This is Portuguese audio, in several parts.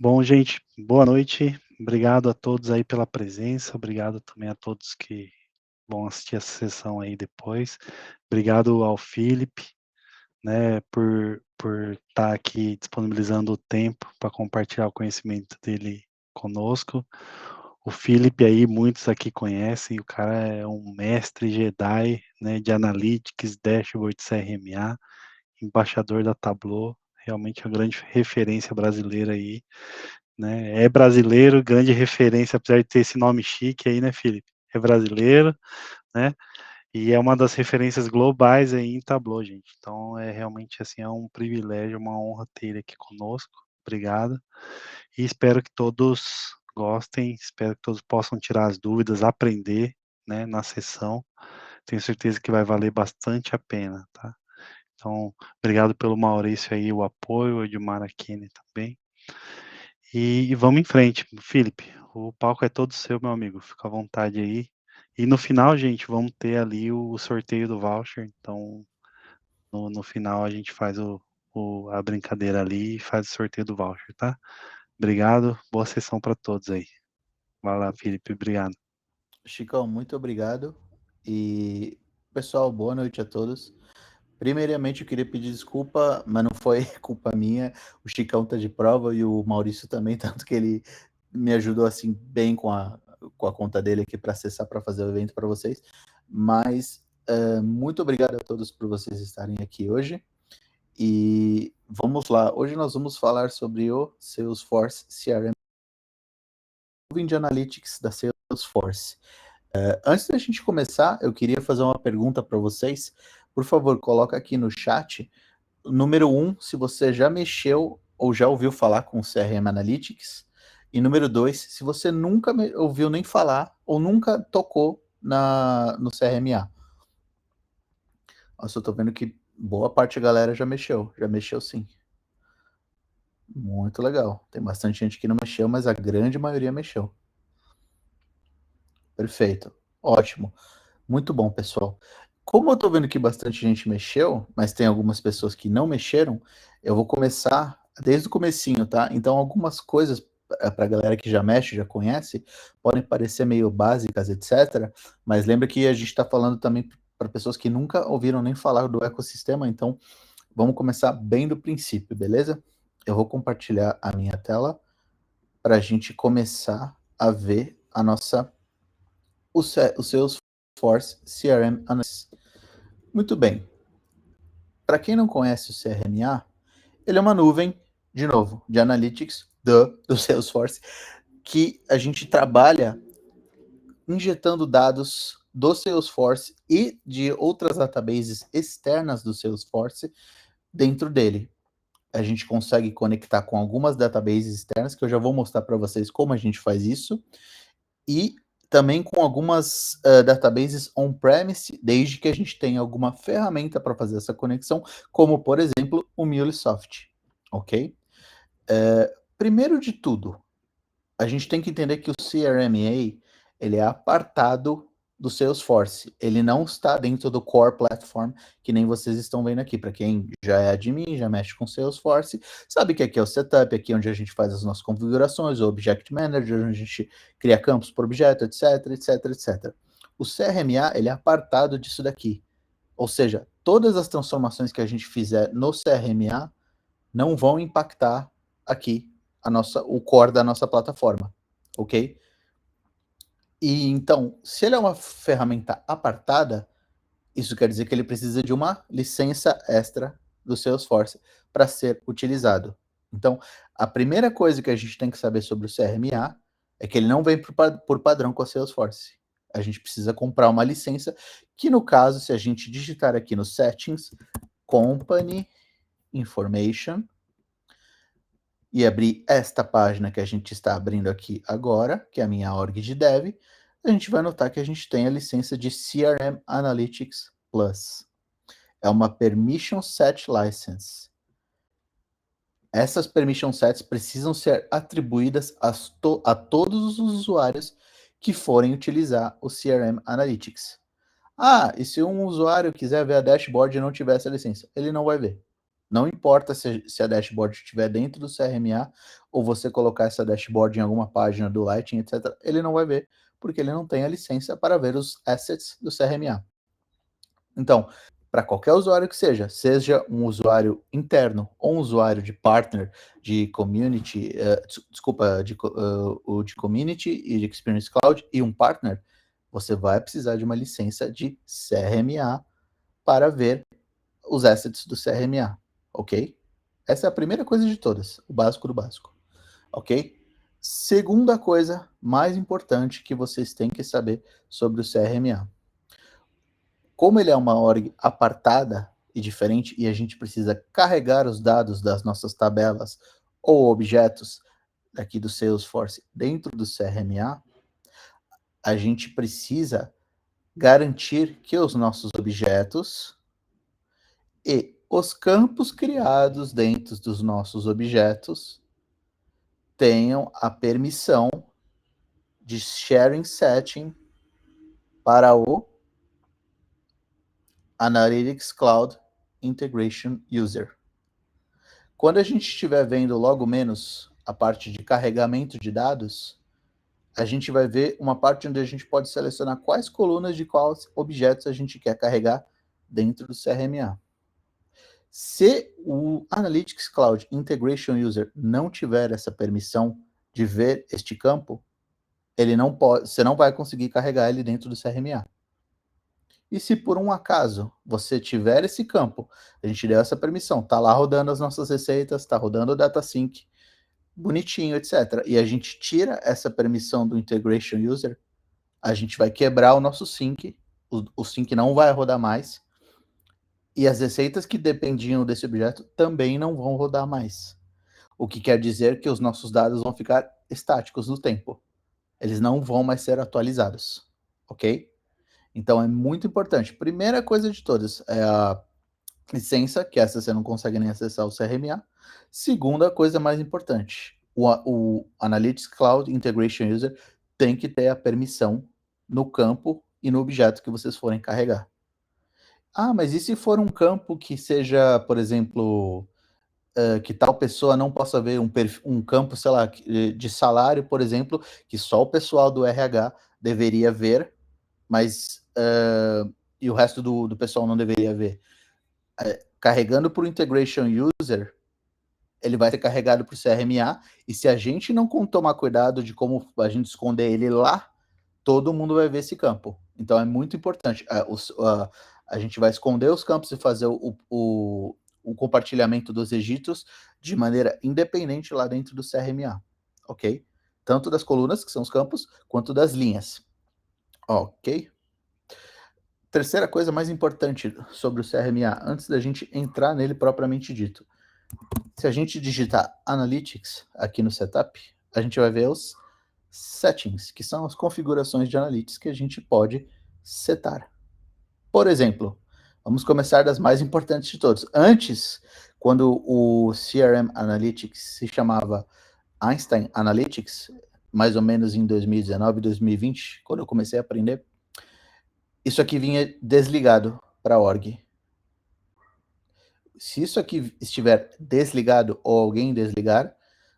Bom, gente, boa noite. Obrigado a todos aí pela presença. Obrigado também a todos que vão assistir essa sessão aí depois. Obrigado ao Felipe, né, por estar aqui disponibilizando o tempo para compartilhar o conhecimento dele conosco. O Felipe aí, muitos aqui conhecem, o cara é um mestre Jedi, né, de Analytics, Dashboard CRMA, embaixador da Tableau, realmente uma grande referência brasileira aí, né? É brasileiro, grande referência, apesar de ter esse nome chique aí, né, Felipe? É brasileiro, né? E é uma das referências globais aí em Tableau, gente. Então é realmente assim, é um privilégio, uma honra ter ele aqui conosco. Obrigado. E espero que todos gostem, espero que todos possam tirar as dúvidas, aprender, né, na sessão. Tenho certeza que vai valer bastante a pena, tá? Então, obrigado pelo Maurício aí, o apoio, o Edmar Aquino também. E vamos em frente, Felipe. O palco é todo seu, meu amigo. Fica à vontade aí. E no final, gente, vamos ter ali o sorteio do voucher. Então, no final a gente faz a brincadeira ali e faz o sorteio do voucher, tá? Obrigado. Boa sessão para todos aí. Vai lá, Felipe. Obrigado. Chicão, muito obrigado. E, pessoal, boa noite a todos. Primeiramente, eu queria pedir desculpa, mas não foi culpa minha. O Chicão tá de prova e o Maurício também, tanto que ele me ajudou assim bem com a conta dele aqui para acessar para fazer o evento para vocês. Mas muito obrigado a todos por vocês estarem aqui hoje. E vamos lá. Hoje nós vamos falar sobre o Salesforce CRM de Analytics da Salesforce. Antes da gente começar, eu queria fazer uma pergunta para vocês. Por favor, coloca aqui no chat. Número 1, se você já mexeu ou já ouviu falar com o CRM Analytics. E número 2, se você nunca ouviu nem falar ou nunca tocou no CRMA. Nossa, eu tô vendo que boa parte da galera já mexeu. Já mexeu sim. Muito legal. Tem bastante gente que não mexeu, mas a grande maioria mexeu. Perfeito. Ótimo. Muito bom, pessoal. Como eu tô vendo que bastante gente mexeu, mas tem algumas pessoas que não mexeram, eu vou começar desde o comecinho, tá? Então, algumas coisas para a galera que já mexe, já conhece, podem parecer meio básicas, etc. Mas lembra que a gente está falando também para pessoas que nunca ouviram nem falar do ecossistema, então vamos começar bem do princípio, beleza? Eu vou compartilhar a minha tela para a gente começar a ver o Salesforce CRM Analytics. Muito bem. Para quem não conhece o CRMA, ele é uma nuvem, de novo, de analytics do Salesforce, que a gente trabalha injetando dados do Salesforce e de outras databases externas do Salesforce dentro dele. A gente consegue conectar com algumas databases externas, que eu já vou mostrar para vocês como a gente faz isso, e também com algumas databases on-premise, desde que a gente tenha alguma ferramenta para fazer essa conexão, como, por exemplo, o MuleSoft, ok? Primeiro de tudo, a gente tem que entender que o CRMA ele é apartado do Salesforce. Ele não está dentro do Core Platform, que nem vocês estão vendo aqui. Para quem já é admin, já mexe com Salesforce, sabe que aqui é o setup, aqui é onde a gente faz as nossas configurações, o Object Manager, onde a gente cria campos por objeto, etc, etc, etc. O CRMA ele é apartado disso daqui. Ou seja, todas as transformações que a gente fizer no CRMA não vão impactar aqui o core da nossa plataforma, ok? E então, se ele é uma ferramenta apartada, isso quer dizer que ele precisa de uma licença extra do Salesforce para ser utilizado. Então, a primeira coisa que a gente tem que saber sobre o CRMA é que ele não vem por padrão com a Salesforce. A gente precisa comprar uma licença, que no caso, se a gente digitar aqui no Settings, Company Information, e abrir esta página que a gente está abrindo aqui agora, que é a minha org de dev, a gente vai notar que a gente tem a licença de CRM Analytics Plus. É uma Permission Set License. Essas permission sets precisam ser atribuídas a todos os usuários que forem utilizar o CRM Analytics. Ah, e se um usuário quiser ver a dashboard e não tiver essa licença? Ele não vai ver. Não importa se a dashboard estiver dentro do CRMA ou você colocar essa dashboard em alguma página do Lightning, etc., ele não vai ver, porque ele não tem a licença para ver os assets do CRMA. Então, para qualquer usuário que seja um usuário interno ou um usuário de partner, de community, de community e de Experience Cloud e um partner, você vai precisar de uma licença de CRMA para ver os assets do CRMA, ok? Essa é a primeira coisa de todas, o básico do básico, ok? Segunda coisa mais importante que vocês têm que saber sobre o CRMA. Como ele é uma org apartada e diferente e a gente precisa carregar os dados das nossas tabelas ou objetos aqui do Salesforce dentro do CRMA, a gente precisa garantir que os nossos objetos e os campos criados dentro dos nossos objetos tenham a permissão de sharing setting para o Analytics Cloud Integration User. Quando a gente estiver vendo logo menos a parte de carregamento de dados, a gente vai ver uma parte onde a gente pode selecionar quais colunas de quais objetos a gente quer carregar dentro do CRMA. Se o Analytics Cloud Integration User não tiver essa permissão de ver este campo, ele não pode, você não vai conseguir carregar ele dentro do CRMA. E se por um acaso você tiver esse campo, a gente deu essa permissão, tá lá rodando as nossas receitas, tá rodando o DataSync, bonitinho, etc. E a gente tira essa permissão do Integration User, a gente vai quebrar o nosso sync, o sync não vai rodar mais, e as receitas que dependiam desse objeto também não vão rodar mais. O que quer dizer que os nossos dados vão ficar estáticos no tempo. Eles não vão mais ser atualizados, ok? Então é muito importante. Primeira coisa de todas é a licença, que essa você não consegue nem acessar o CRMA. Segunda coisa mais importante, o Analytics Cloud Integration User tem que ter a permissão no campo e no objeto que vocês forem carregar. Ah, mas e se for um campo que seja, por exemplo, que tal pessoa não possa ver um campo, sei lá, de salário, por exemplo, que só o pessoal do RH deveria ver, mas e o resto do pessoal não deveria ver. Carregando para o Integration User, ele vai ser carregado para o CRMA, e se a gente não tomar cuidado de como a gente esconder ele lá, todo mundo vai ver esse campo. Então é muito importante. A gente vai esconder os campos e fazer o compartilhamento dos registros de maneira independente lá dentro do CRMA, ok? Tanto das colunas, que são os campos, quanto das linhas, ok? Terceira coisa mais importante sobre o CRMA, antes da gente entrar nele propriamente dito. Se a gente digitar Analytics aqui no Setup, a gente vai ver os Settings, que são as configurações de Analytics que a gente pode setar. Por exemplo, vamos começar das mais importantes de todas. Antes, quando o CRM Analytics se chamava Einstein Analytics, mais ou menos em 2019, 2020, quando eu comecei a aprender, isso aqui vinha desligado para a org. Se isso aqui estiver desligado ou alguém desligar,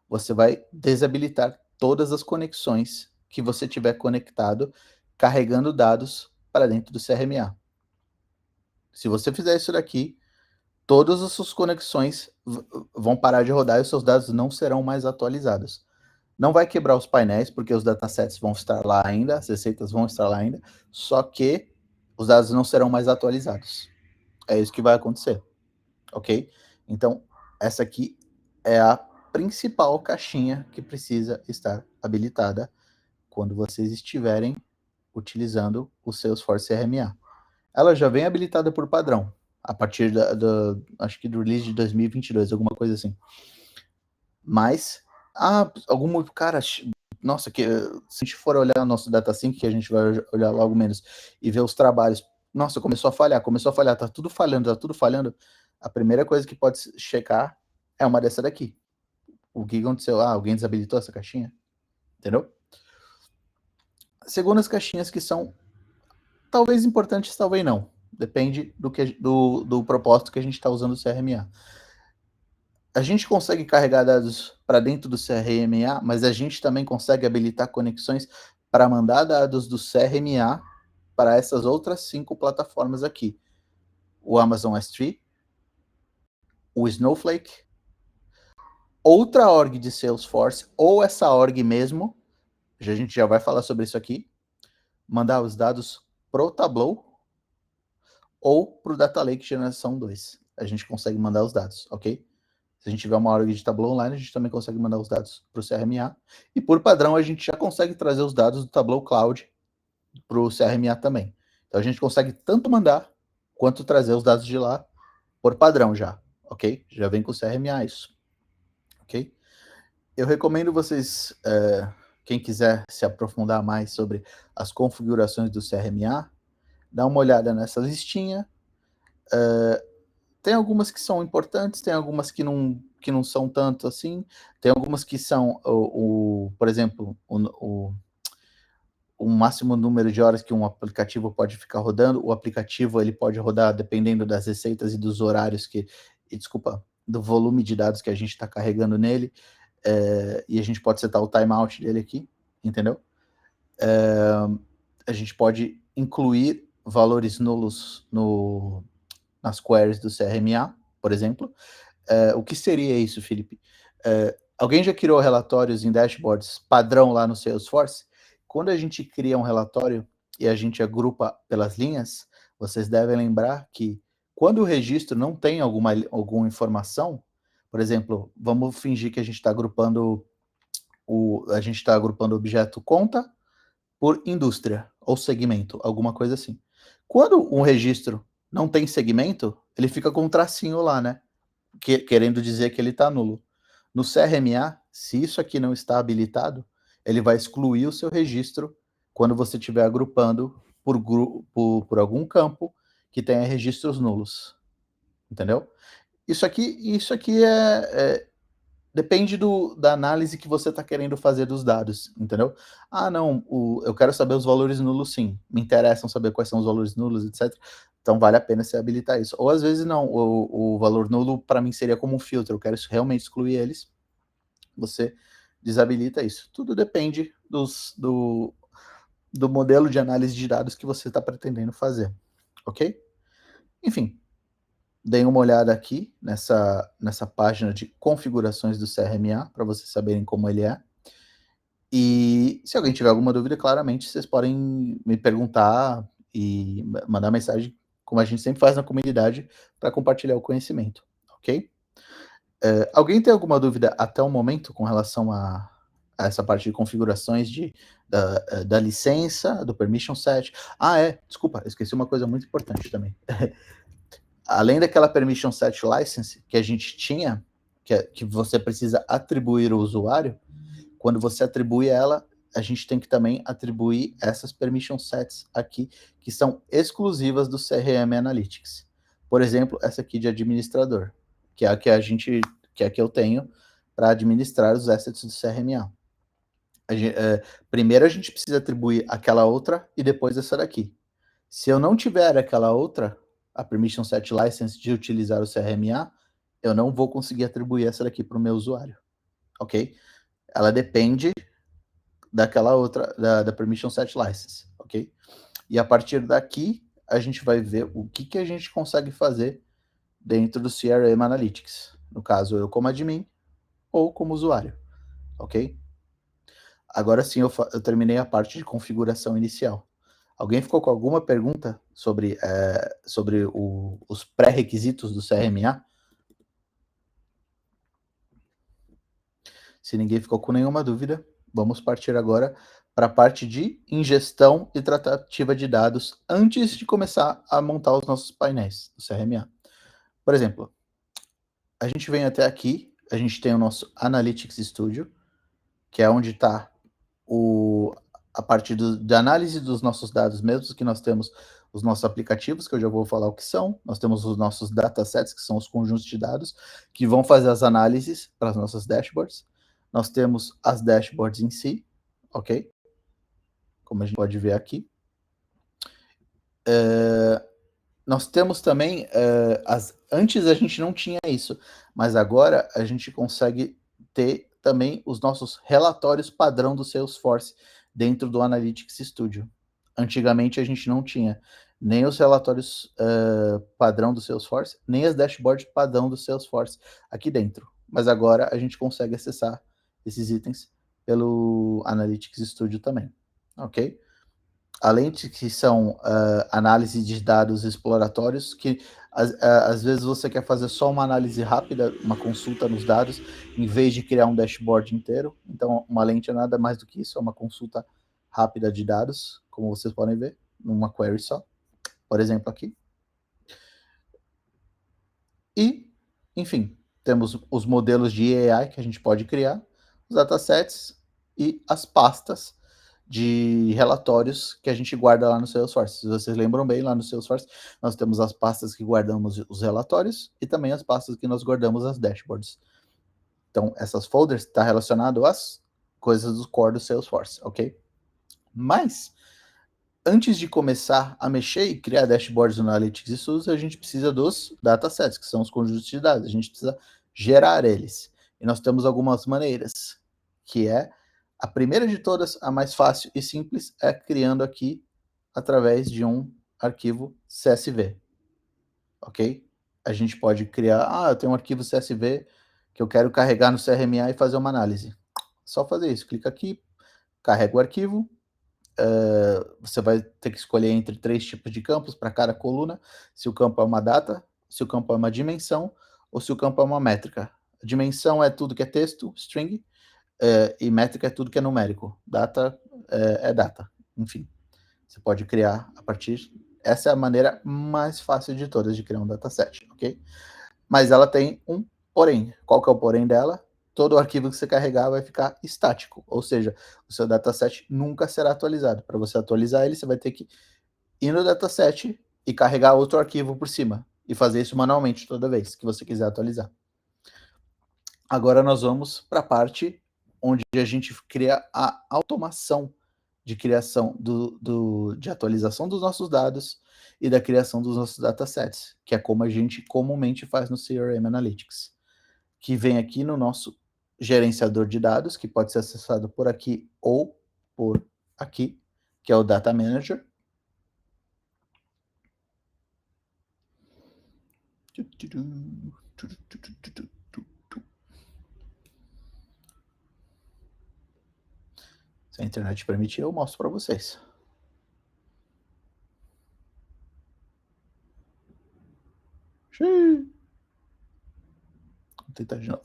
você vai desabilitar todas as conexões que você tiver conectado, carregando dados para dentro do CRMA. Se você fizer isso daqui, todas as suas conexões vão parar de rodar e os seus dados não serão mais atualizados. Não vai quebrar os painéis, porque os datasets vão estar lá ainda, as receitas vão estar lá ainda, só que os dados não serão mais atualizados. É isso que vai acontecer, ok? Então, essa aqui é a principal caixinha que precisa estar habilitada quando vocês estiverem utilizando o Salesforce CRMA. Ela já vem habilitada por padrão, a partir acho que do release de 2022, alguma coisa assim. Mas, cara, nossa, se a gente for olhar o nosso DataSync, que a gente vai olhar logo menos, e ver os trabalhos, nossa, começou a falhar, tá tudo falhando, a primeira coisa que pode checar é uma dessa daqui. O que aconteceu? Alguém desabilitou essa caixinha? Entendeu? Segundas caixinhas que são talvez importantes, talvez não. Depende do propósito que a gente está usando o CRMA. A gente consegue carregar dados para dentro do CRMA, mas a gente também consegue habilitar conexões para mandar dados do CRMA para essas outras 5 plataformas aqui. O Amazon S3, o Snowflake, outra org de Salesforce, ou essa org mesmo, a gente já vai falar sobre isso aqui, mandar os dados pro Tableau ou pro Data Lake Geração 2. A gente consegue mandar os dados, ok? Se a gente tiver uma org de Tableau online, a gente também consegue mandar os dados para o CRMA. E por padrão, a gente já consegue trazer os dados do Tableau Cloud para o CRMA também. Então a gente consegue tanto mandar quanto trazer os dados de lá por padrão já, ok? Já vem com o CRMA isso, ok? Eu recomendo vocês, quem quiser se aprofundar mais sobre as configurações do CRMA, dá uma olhada nessa listinha. Tem algumas que são importantes, tem algumas que não são tanto assim, tem algumas que são, por exemplo, o máximo número de horas que um aplicativo pode ficar rodando. O aplicativo ele pode rodar dependendo das receitas e dos horários do volume de dados que a gente está carregando nele, e a gente pode setar o timeout dele aqui, entendeu? A gente pode incluir valores nulos nas queries do CRMA, por exemplo. O que seria isso, Felipe? Alguém já criou relatórios em dashboards padrão lá no Salesforce? Quando a gente cria um relatório e a gente agrupa pelas linhas, vocês devem lembrar que quando o registro não tem alguma informação, por exemplo, vamos fingir que a gente está agrupando o objeto conta por indústria ou segmento, alguma coisa assim. Quando um registro não tem segmento, ele fica com um tracinho lá, né? Querendo dizer que ele está nulo. No CRMA, se isso aqui não está habilitado, ele vai excluir o seu registro quando você estiver agrupando por algum campo que tenha registros nulos. Entendeu? Isso aqui depende da análise que você está querendo fazer dos dados, entendeu? Ah, não, eu quero saber os valores nulos, sim. Me interessam saber quais são os valores nulos, etc. Então vale a pena você habilitar isso. Ou às vezes não, o valor nulo para mim seria como um filtro, eu quero realmente excluir eles. Você desabilita isso. Tudo depende do modelo de análise de dados que você está pretendendo fazer, ok? Enfim, deem uma olhada aqui nessa página de configurações do CRMA, para vocês saberem como ele é. E se alguém tiver alguma dúvida, claramente vocês podem me perguntar e mandar mensagem, como a gente sempre faz na comunidade, para compartilhar o conhecimento, ok? Alguém tem alguma dúvida até o momento com relação a essa parte de configurações da licença, do permission set? Desculpa, esqueci uma coisa muito importante também. Além daquela permission set license que a gente tinha, que você precisa atribuir ao usuário, quando você atribui ela, a gente tem que também atribuir essas permission sets aqui, que são exclusivas do CRM Analytics. Por exemplo, essa aqui de administrador, que é a que eu tenho para administrar os assets do CRMA. Primeiro a gente precisa atribuir aquela outra e depois essa daqui. Se eu não tiver aquela outra, a permission set license de utilizar o CRMA, eu não vou conseguir atribuir essa daqui para o meu usuário, ok? Ela depende daquela outra, da permission set license, ok? E a partir daqui, a gente vai ver o que a gente consegue fazer dentro do CRM Analytics. No caso, eu como admin ou como usuário, ok? Agora sim, eu terminei a parte de configuração inicial. Alguém ficou com alguma pergunta sobre os pré-requisitos do CRMA? Se ninguém ficou com nenhuma dúvida, vamos partir agora para a parte de ingestão e tratativa de dados antes de começar a montar os nossos painéis do CRMA. Por exemplo, a gente vem até aqui, a gente tem o nosso Analytics Studio, que é onde está a parte de análise dos nossos dados mesmos, que nós temos os nossos aplicativos, que eu já vou falar o que são, nós temos os nossos datasets, que são os conjuntos de dados, que vão fazer as análises para as nossas dashboards, nós temos as dashboards em si, ok? Como a gente pode ver aqui. Nós temos também, antes a gente não tinha isso, mas agora a gente consegue ter também os nossos relatórios padrão do Salesforce dentro do Analytics Studio. Antigamente a gente não tinha nem os relatórios padrão do Salesforce, nem as dashboards padrão do Salesforce aqui dentro. Mas agora a gente consegue acessar esses itens pelo Analytics Studio também, ok? Além de que são análise de dados exploratórios, que às vezes você quer fazer só uma análise rápida, uma consulta nos dados, em vez de criar um dashboard inteiro. Então, uma lente é nada mais do que isso, é uma consulta rápida de dados, como vocês podem ver, numa query só, por exemplo, aqui. E, enfim, temos os modelos de AI que a gente pode criar, os datasets e as pastas de relatórios que a gente guarda lá no Salesforce. Se vocês lembram bem, lá no Salesforce nós temos as pastas que guardamos os relatórios e também as pastas que nós guardamos as dashboards. Então, essas folders estão relacionadas às coisas do core do Salesforce, ok? Mas, antes de começar a mexer e criar dashboards no Analytics Studio, a gente precisa dos datasets, que são os conjuntos de dados. A gente precisa gerar eles. E nós temos algumas maneiras, que é a primeira de todas, a mais fácil e simples, é criando aqui através de um arquivo CSV. Ok? A gente pode criar, eu tenho um arquivo CSV que eu quero carregar no CRMA e fazer uma análise. Só fazer isso, clica aqui, carrega o arquivo, você vai ter que escolher entre 3 tipos de campos para cada coluna, se o campo é uma data, se o campo é uma dimensão, ou se o campo é uma métrica. A dimensão é tudo que é texto, string, e métrica é tudo que é numérico. Data é data. Enfim, você pode criar a partir... Essa é a maneira mais fácil de todas de criar um dataset, ok? Mas ela tem um porém. Qual que é o porém dela? Todo arquivo que você carregar vai ficar estático, ou seja, o seu dataset nunca será atualizado. Para você atualizar ele, você vai ter que ir no dataset e carregar outro arquivo por cima, e fazer isso manualmente toda vez que você quiser atualizar. Agora nós vamos para a parte onde a gente cria a automação de criação de atualização dos nossos dados e da criação dos nossos datasets, que é como a gente comumente faz no CRM Analytics, que vem aqui no nosso gerenciador de dados, que pode ser acessado por aqui ou por aqui, que é o Data Manager. Se a internet permitir, eu mostro para vocês. Vou tentar de novo.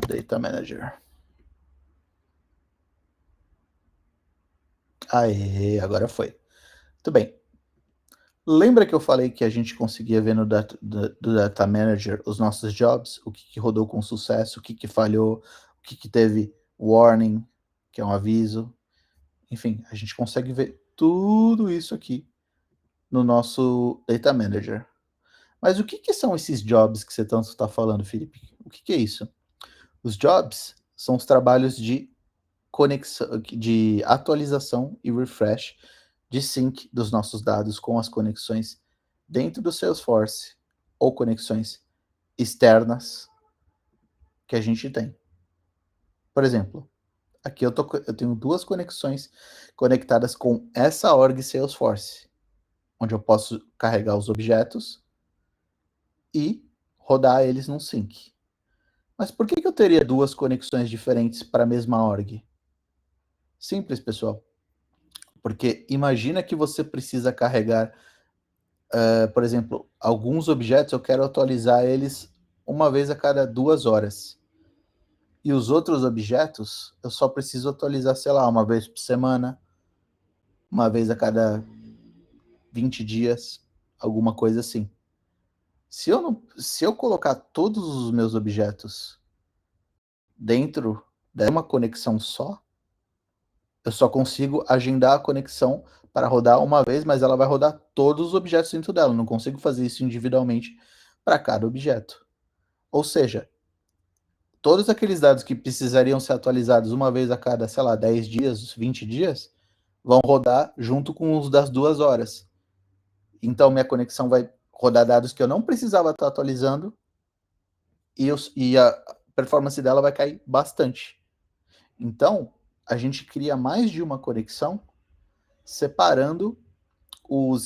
Data Manager. Aê, agora foi. Muito bem. Lembra que eu falei que a gente conseguia ver no do Data Manager os nossos jobs, o que rodou com sucesso, o que falhou, o que teve warning, que é um aviso. Enfim, a gente consegue ver tudo isso aqui no nosso Data Manager. Mas o que são esses jobs que você tanto está falando, Felipe? O que é isso? Os jobs são os trabalhos de conexão, de atualização e refresh de sync dos nossos dados com as conexões dentro do Salesforce ou conexões externas que a gente tem. Por exemplo, aqui eu tenho 2 conexões conectadas com essa org Salesforce, onde eu posso carregar os objetos e rodar eles num sync. Mas por que eu teria 2 conexões diferentes para a mesma org? Simples, pessoal. Porque imagina que você precisa carregar, por exemplo, alguns objetos, eu quero atualizar eles uma vez a cada 2 horas. E os outros objetos, eu só preciso atualizar, sei lá, uma vez por semana, uma vez a cada 20 dias, alguma coisa assim. Se eu colocar todos os meus objetos dentro de uma conexão só, eu só consigo agendar a conexão para rodar uma vez, mas ela vai rodar todos os objetos dentro dela. Eu não consigo fazer isso individualmente para cada objeto. Ou seja, todos aqueles dados que precisariam ser atualizados uma vez a cada, sei lá, 10 dias, 20 dias, vão rodar junto com os das 2 horas. Então, minha conexão vai rodar dados que eu não precisava estar atualizando e a performance dela vai cair bastante. Então, a gente cria mais de uma conexão separando o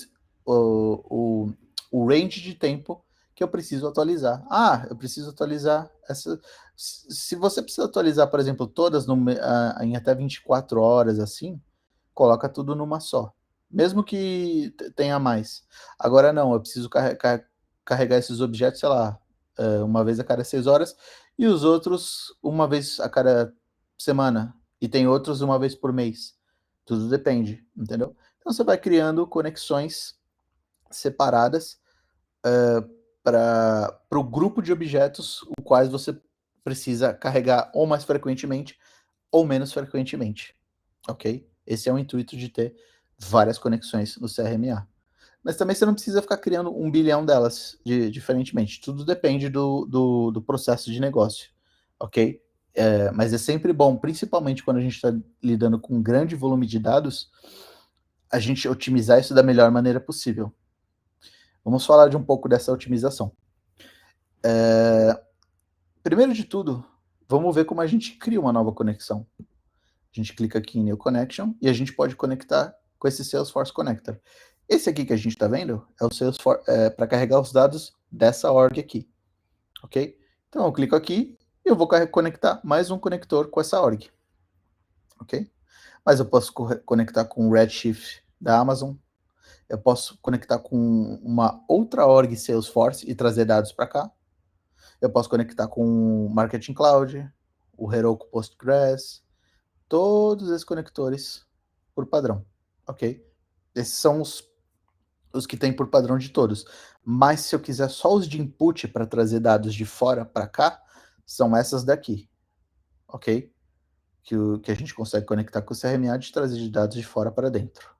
range de tempo que eu preciso atualizar. Ah, eu preciso atualizar essa. Se você precisa atualizar, por exemplo, todas em até 24 horas, assim, coloca tudo numa só. Mesmo que tenha mais. Agora não, eu preciso carregar esses objetos, sei lá, uma vez a cada 6 horas, e os outros uma vez a cada semana. E tem outros uma vez por mês. Tudo depende, entendeu? Então você vai criando conexões separadas para o grupo de objetos o quais você precisa carregar ou mais frequentemente ou menos frequentemente, ok? Esse é o intuito de ter várias conexões no CRMA. Mas também você não precisa ficar criando 1 bilhão delas diferentemente. Tudo depende do processo de negócio, ok? Mas é sempre bom, principalmente quando a gente está lidando com um grande volume de dados, a gente otimizar isso da melhor maneira possível. Vamos falar de um pouco dessa otimização. Primeiro de tudo, vamos ver como a gente cria uma nova conexão. A gente clica aqui em New Connection e a gente pode conectar com esse Salesforce Connector. Esse aqui que a gente está vendo é o Salesforce para carregar os dados dessa org aqui, ok? Então eu clico aqui e eu vou conectar mais um conector com essa org, ok? Mas eu posso conectar com o Redshift da Amazon, eu posso conectar com uma outra org Salesforce e trazer dados para cá. Eu posso conectar com o Marketing Cloud, o Heroku Postgres, todos esses conectores por padrão, ok? Esses são os que tem por padrão de todos. Mas se eu quiser só os de input para trazer dados de fora para cá, são essas daqui, ok? Que a gente consegue conectar com o CRMA de trazer de dados de fora para dentro.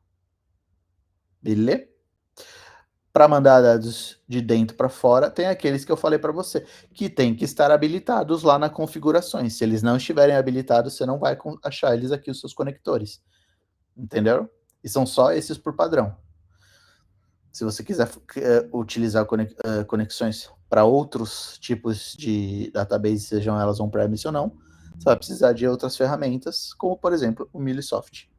Beleza? Para mandar dados de dentro para fora, tem aqueles que eu falei para você, que tem que estar habilitados lá na configurações. Se eles não estiverem habilitados, você não vai achar eles aqui, os seus conectores. Entendeu? E são só esses por padrão. Se você quiser utilizar conexões para outros tipos de database, sejam elas on-premise ou não, você vai precisar de outras ferramentas, como, por exemplo, o MuleSoft.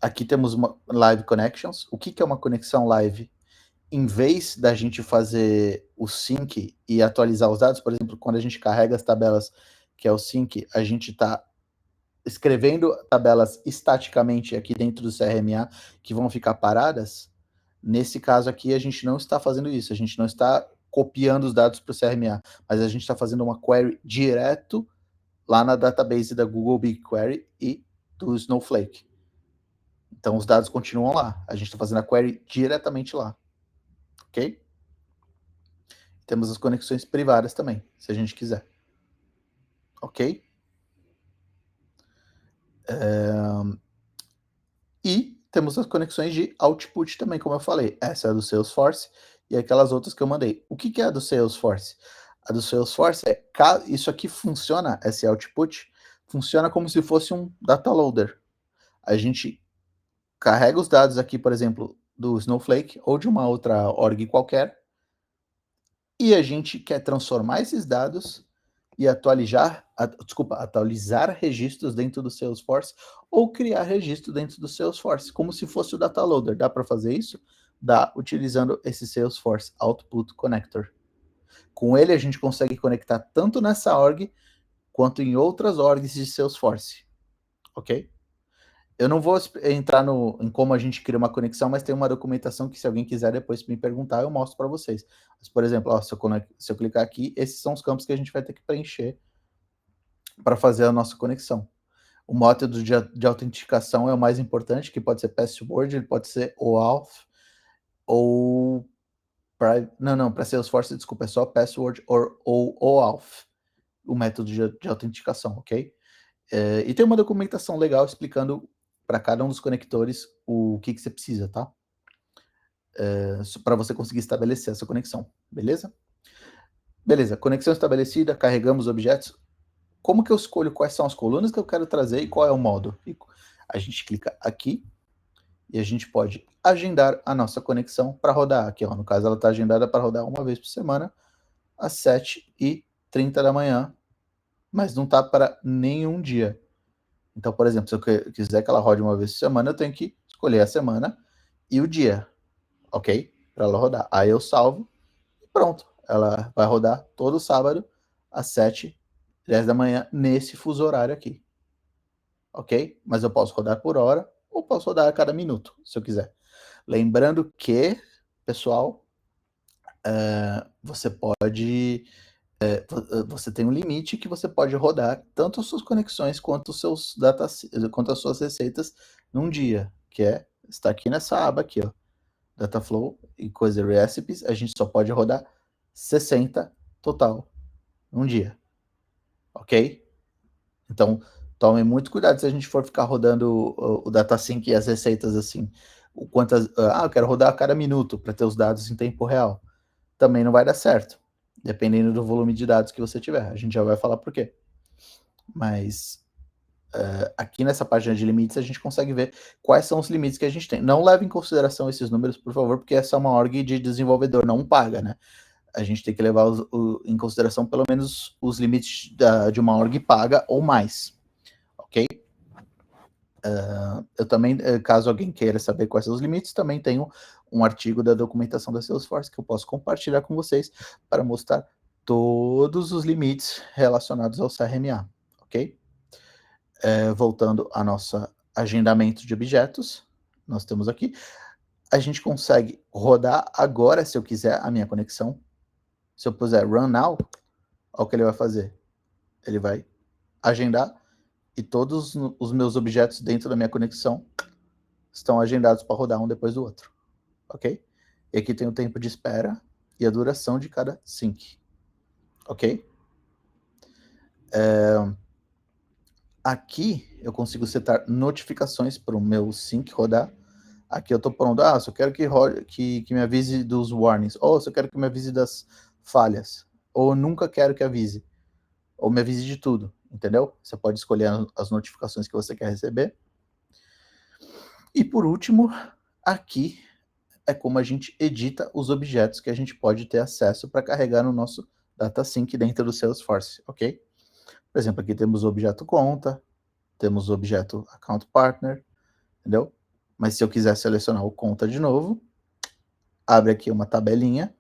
Aqui temos uma Live Connections. O que é uma conexão live? Em vez da gente fazer o sync e atualizar os dados, por exemplo, quando a gente carrega as tabelas, que é o sync, a gente está escrevendo tabelas estaticamente aqui dentro do CRMA, que vão ficar paradas. Nesse caso aqui, a gente não está fazendo isso, a gente não está copiando os dados para o CRMA, mas a gente está fazendo uma query direto lá na database da Google BigQuery e do Snowflake. Então, os dados continuam lá, a gente está fazendo a query diretamente lá. Ok? Temos as conexões privadas também, se a gente quiser. Ok? E temos as conexões de output também, como eu falei. Essa é a do Salesforce e aquelas outras que eu mandei. O que é a do Salesforce? A do Salesforce é, isso aqui funciona, esse output, funciona como se fosse um data loader. A gente carrega os dados aqui, por exemplo, do Snowflake ou de uma outra org qualquer, e a gente quer transformar esses dados e atualizar registros dentro do Salesforce ou criar registro dentro do Salesforce, como se fosse o data loader. Dá para fazer isso? Dá, utilizando esse Salesforce Output Connector. Com ele a gente consegue conectar tanto nessa org quanto em outras orgs de Salesforce, ok? Eu não vou entrar em como a gente cria uma conexão, mas tem uma documentação que, se alguém quiser depois me perguntar, eu mostro para vocês. Mas, por exemplo, ó, se eu clicar aqui, esses são os campos que a gente vai ter que preencher para fazer a nossa conexão. O método de autenticação é o mais importante, que pode ser password, ele pode ser OAuth, ou... para Salesforce, desculpa, é só password ou OAuth, o método de autenticação, ok? E tem uma documentação legal explicando para cada um dos conectores o que você precisa, tá? Para você conseguir estabelecer essa conexão, beleza? Beleza, conexão estabelecida, carregamos objetos. Como que eu escolho quais são as colunas que eu quero trazer e qual é o modo? A gente clica aqui e a gente pode agendar a nossa conexão para rodar. Aqui, ó, no caso, ela está agendada para rodar uma vez por semana, às 7h30 da manhã, mas não está para nenhum dia. Então, por exemplo, se eu quiser que ela rode uma vez por semana, eu tenho que escolher a semana e o dia, ok? Para ela rodar. Aí eu salvo e pronto. Ela vai rodar todo sábado às 7h10 da manhã nesse fuso horário aqui. Ok? Mas eu posso rodar por hora ou posso rodar a cada minuto, se eu quiser. Lembrando que, pessoal, você pode... você tem um limite que você pode rodar tanto as suas conexões quanto os seus quanto as suas receitas num dia, que está aqui nessa aba aqui, ó, Dataflow e coisa Recipes, a gente só pode rodar 60 total num dia, ok? Então, tome muito cuidado se a gente for ficar rodando o DataSync e as receitas assim, eu quero rodar a cada minuto para ter os dados em tempo real. Também não vai dar certo, dependendo do volume de dados que você tiver. A gente já vai falar por quê. Mas aqui nessa página de limites a gente consegue ver quais são os limites que a gente tem. Não leve em consideração esses números, por favor, porque essa é uma org de desenvolvedor, não paga, né? A gente tem que levar em consideração pelo menos os limites de uma org paga ou mais, ok? Eu também, caso alguém queira saber quais são os limites, também tenho um artigo da documentação da Salesforce que eu posso compartilhar com vocês para mostrar todos os limites relacionados ao CRMA, ok? Voltando ao nosso agendamento de objetos, nós temos aqui, a gente consegue rodar agora, se eu quiser, a minha conexão. Se eu puser Run Now, olha o que ele vai fazer. Ele vai agendar e todos os meus objetos dentro da minha conexão estão agendados para rodar um depois do outro, ok? E aqui tem o tempo de espera e a duração de cada sync, ok? Aqui eu consigo setar notificações para o meu sync rodar. Aqui eu estou pondo, se eu quero que me avise dos warnings, ou se eu quero que me avise das falhas, ou nunca quero que avise, ou me avise de tudo, entendeu? Você pode escolher as notificações que você quer receber. E por último, aqui é como a gente edita os objetos que a gente pode ter acesso para carregar no nosso DataSync dentro do Salesforce, ok? Por exemplo, aqui temos o objeto conta, temos o objeto account partner, entendeu? Mas se eu quiser selecionar o conta de novo, abre aqui uma tabelinha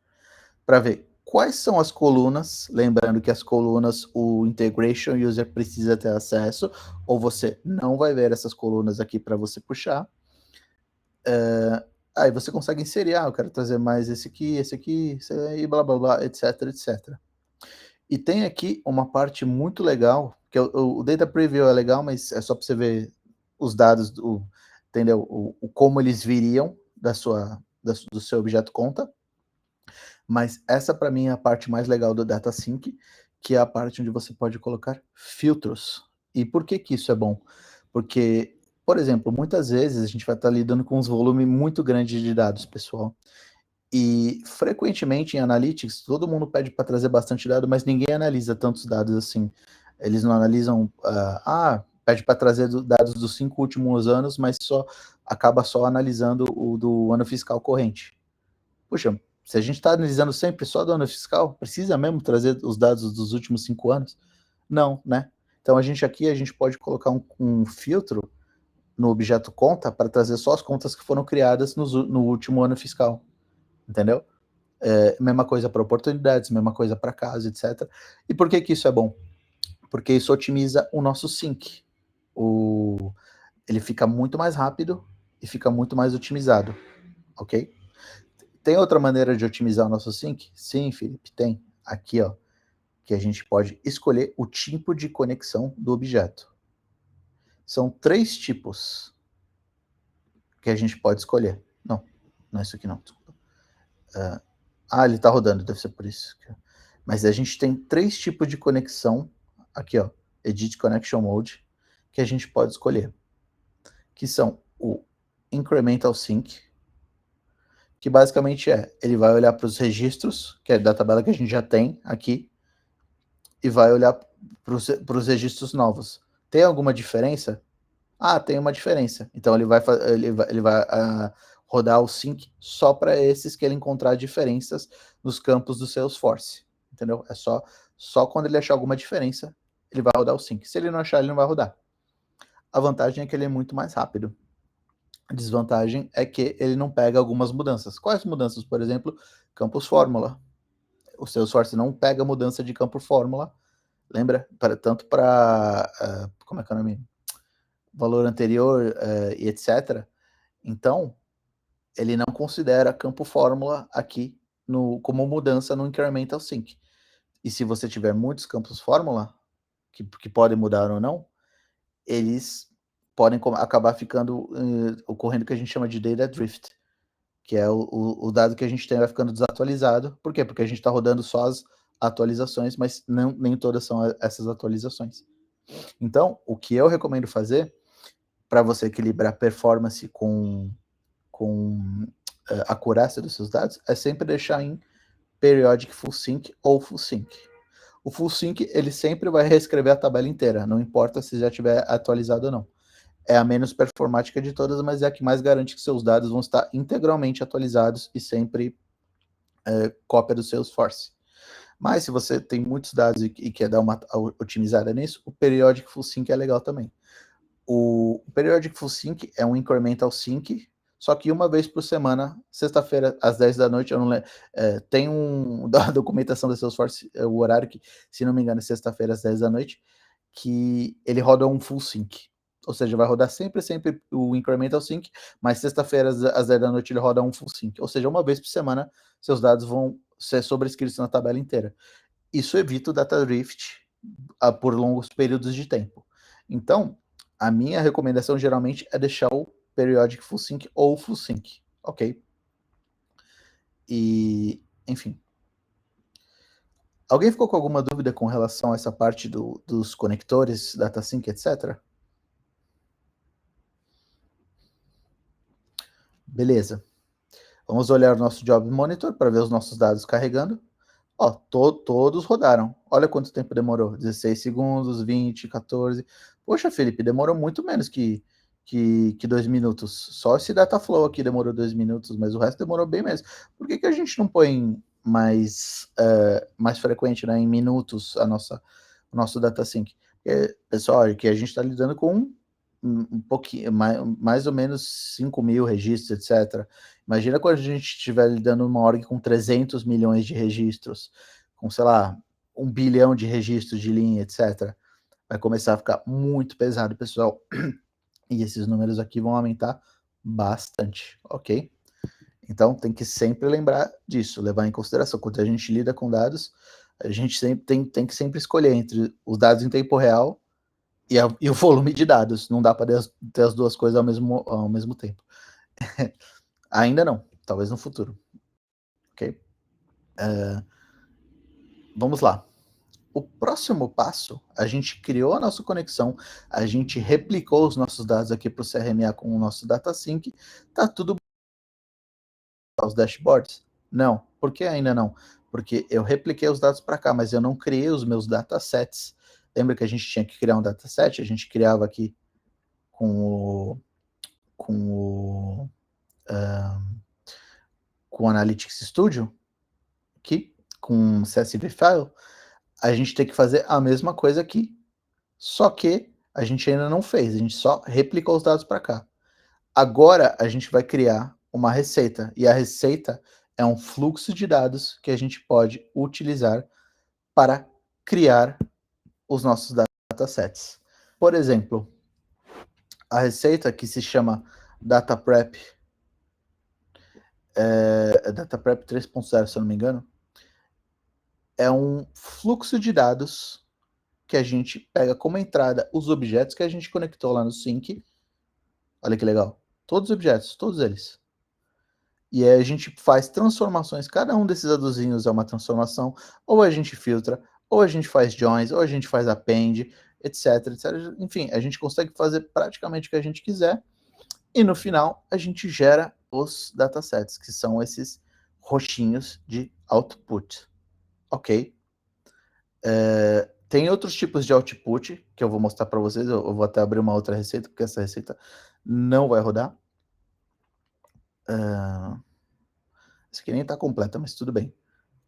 para ver quais são as colunas, lembrando que as colunas o Integration User precisa ter acesso, ou você não vai ver essas colunas aqui para você puxar. Aí você consegue inserir, eu quero trazer mais esse aqui, esse aí, blá, blá, blá, etc, etc. E tem aqui uma parte muito legal, que o Data Preview é legal, mas é só para você ver os dados, entendeu? Como eles viriam do seu objeto conta. Mas essa, para mim, é a parte mais legal do DataSync, que é a parte onde você pode colocar filtros. E por que que isso é bom? Porque, por exemplo, muitas vezes a gente vai estar lidando com um volume muito grande de dados, pessoal. E frequentemente em Analytics, todo mundo pede para trazer bastante dado, mas ninguém analisa tantos dados assim. Eles não analisam, pede para trazer dados dos 5 últimos anos, mas acaba só analisando o do ano fiscal corrente. Puxa, se a gente está analisando sempre só do ano fiscal, precisa mesmo trazer os dados dos últimos 5 anos? Não, né? Então a gente pode colocar um filtro no objeto conta para trazer só as contas que foram criadas no último ano fiscal, entendeu? Mesma coisa para oportunidades, mesma coisa para caso, etc. E por que que isso é bom? Porque isso otimiza o nosso sync. Ele fica muito mais rápido e fica muito mais otimizado, ok? Tem outra maneira de otimizar o nosso sync? Sim, Felipe, tem. Aqui, ó, que a gente pode escolher o tipo de conexão do objeto. São 3 tipos que a gente pode escolher. Não é isso aqui não, desculpa. Ele está rodando, deve ser por isso. Mas a gente tem 3 tipos de conexão, aqui ó, Edit Connection Mode, que a gente pode escolher. Que são o Incremental Sync, que basicamente ele vai olhar para os registros, que é da tabela que a gente já tem aqui, e vai olhar para os registros novos. Tem alguma diferença? Tem uma diferença. Então ele vai rodar o sync só para esses que ele encontrar diferenças nos campos do Salesforce, entendeu? É só quando ele achar alguma diferença, ele vai rodar o sync. Se ele não achar, ele não vai rodar. A vantagem é que ele é muito mais rápido. A desvantagem é que ele não pega algumas mudanças. Quais mudanças? Por exemplo, campos fórmula. O Salesforce não pega mudança de campo fórmula, lembra? Tanto para, como é que é o nome? Valor anterior e etc. Então, ele não considera campo fórmula aqui como mudança no incremental sync. E se você tiver muitos campos fórmula, que podem mudar ou não, eles podem acabar ficando, ocorrendo o que a gente chama de data drift, que é o dado que a gente tem vai ficando desatualizado. Por quê? Porque a gente está rodando só as atualizações, mas nem todas são essas atualizações. Então, o que eu recomendo fazer para você equilibrar performance com a acurácia dos seus dados é sempre deixar em periodic full sync ou full sync. O full sync, ele sempre vai reescrever a tabela inteira, não importa se já tiver atualizado ou não. É a menos performática de todas, mas é a que mais garante que seus dados vão estar integralmente atualizados e sempre cópia do Salesforce. Mas se você tem muitos dados e quer dar uma otimizada nisso, o periodic full sync é legal também. O periodic full sync é um incremental sync, só que uma vez por semana, sexta-feira, às 10 da noite, eu não lembro, tem da documentação da Salesforce, o horário que, se não me engano, é sexta-feira, às 10 da noite, que ele roda um full sync. Ou seja, vai rodar sempre o incremental sync, mas sexta-feira, às 10 da noite, ele roda um full sync. Ou seja, uma vez por semana, seus dados vão ser sobrescritos na tabela inteira. Isso evita o data drift por longos períodos de tempo. Então, a minha recomendação geralmente é deixar o periodic full sync ou full sync, ok? E, enfim. Alguém ficou com alguma dúvida com relação a essa parte dos conectores, data sync, etc? Beleza. Vamos olhar o nosso Job Monitor para ver os nossos dados carregando. Ó, todos rodaram. Olha quanto tempo demorou. 16 segundos, 20, 14. Poxa, Felipe, demorou muito menos que 2 minutos. Só esse Dataflow aqui demorou 2 minutos, mas o resto demorou bem menos. Por que a gente não põe mais frequente, né, em minutos, o nosso DataSync? Porque, pessoal, aqui a gente está lidando com um pouquinho, mais ou menos 5 mil registros, etc. Imagina quando a gente estiver lidando numa org com 300 milhões de registros, com, sei lá, 1 bilhão de registros de linha, etc. Vai começar a ficar muito pesado, pessoal. E esses números aqui vão aumentar bastante, ok? Então, tem que sempre lembrar disso, levar em consideração. Quando a gente lida com dados, a gente sempre tem que sempre escolher entre os dados em tempo real e o volume de dados. Não dá para ter as duas coisas ao mesmo tempo. Ainda não, talvez no futuro. Ok? Vamos lá. O próximo passo, a gente criou a nossa conexão, a gente replicou os nossos dados aqui para o CRMA com o nosso DataSync, tá tudo os dashboards? Não. Por que ainda não? Porque eu repliquei os dados para cá, mas eu não criei os meus datasets. Lembra que a gente tinha que criar um dataset? A gente criava aqui com o Analytics Studio, aqui, com CSV File. A gente tem que fazer a mesma coisa aqui, só que a gente ainda não fez, a gente só replicou os dados para cá. Agora a gente vai criar uma receita, e a receita é um fluxo de dados que a gente pode utilizar para criar os nossos datasets. Por exemplo, a receita que se chama Data Prep, Data Prep 3.0, se eu não me engano, é um fluxo de dados que a gente pega como entrada os objetos que a gente conectou lá no Sync. Olha que legal. Todos os objetos, todos eles. E aí a gente faz transformações, cada um desses dadozinhos é uma transformação, ou a gente filtra, ou a gente faz joins, ou a gente faz append, etc, etc. Enfim, a gente consegue fazer praticamente o que a gente quiser, e no final a gente gera os datasets, que são esses roxinhos de output, ok? Tem outros tipos de output que eu vou mostrar para vocês, eu vou até abrir uma outra receita, porque essa receita não vai rodar. Essa aqui nem está completa, mas tudo bem.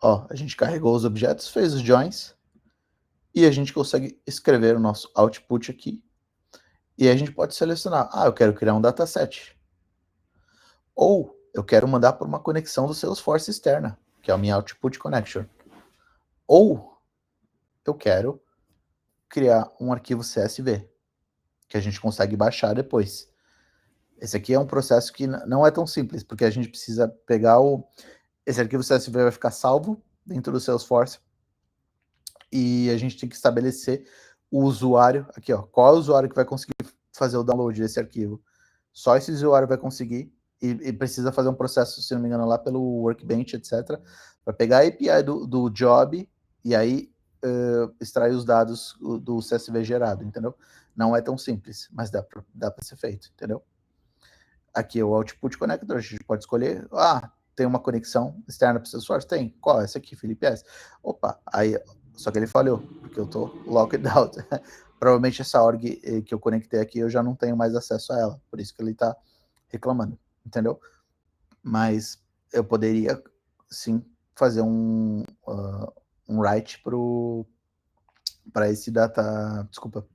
Ó, a gente carregou os objetos, fez os joins, e a gente consegue escrever o nosso output aqui. E a gente pode selecionar, eu quero criar um dataset. Ou eu quero mandar por uma conexão do Salesforce externa, que é o minha Output Connection. Ou eu quero criar um arquivo CSV, que a gente consegue baixar depois. Esse aqui é um processo que não é tão simples, porque a gente precisa pegar esse arquivo CSV vai ficar salvo dentro do Salesforce, e a gente tem que estabelecer o usuário, aqui ó, qual é o usuário que vai conseguir fazer o download desse arquivo. Só esse usuário vai conseguir, e precisa fazer um processo, se não me engano, lá pelo Workbench, etc., para pegar a API do job, e aí extrair os dados do CSV gerado, entendeu? Não é tão simples, mas dá para ser feito, entendeu? Aqui é o Output Connector, a gente pode escolher, tem uma conexão externa para o Salesforce? Tem. Qual? Essa aqui, Felipe S. Opa, aí, só que ele falhou, porque eu tô locked out. Provavelmente essa org que eu conectei aqui, eu já não tenho mais acesso a ela, por isso que ele tá reclamando, entendeu? Mas eu poderia, sim, fazer um write para esse data, desculpa,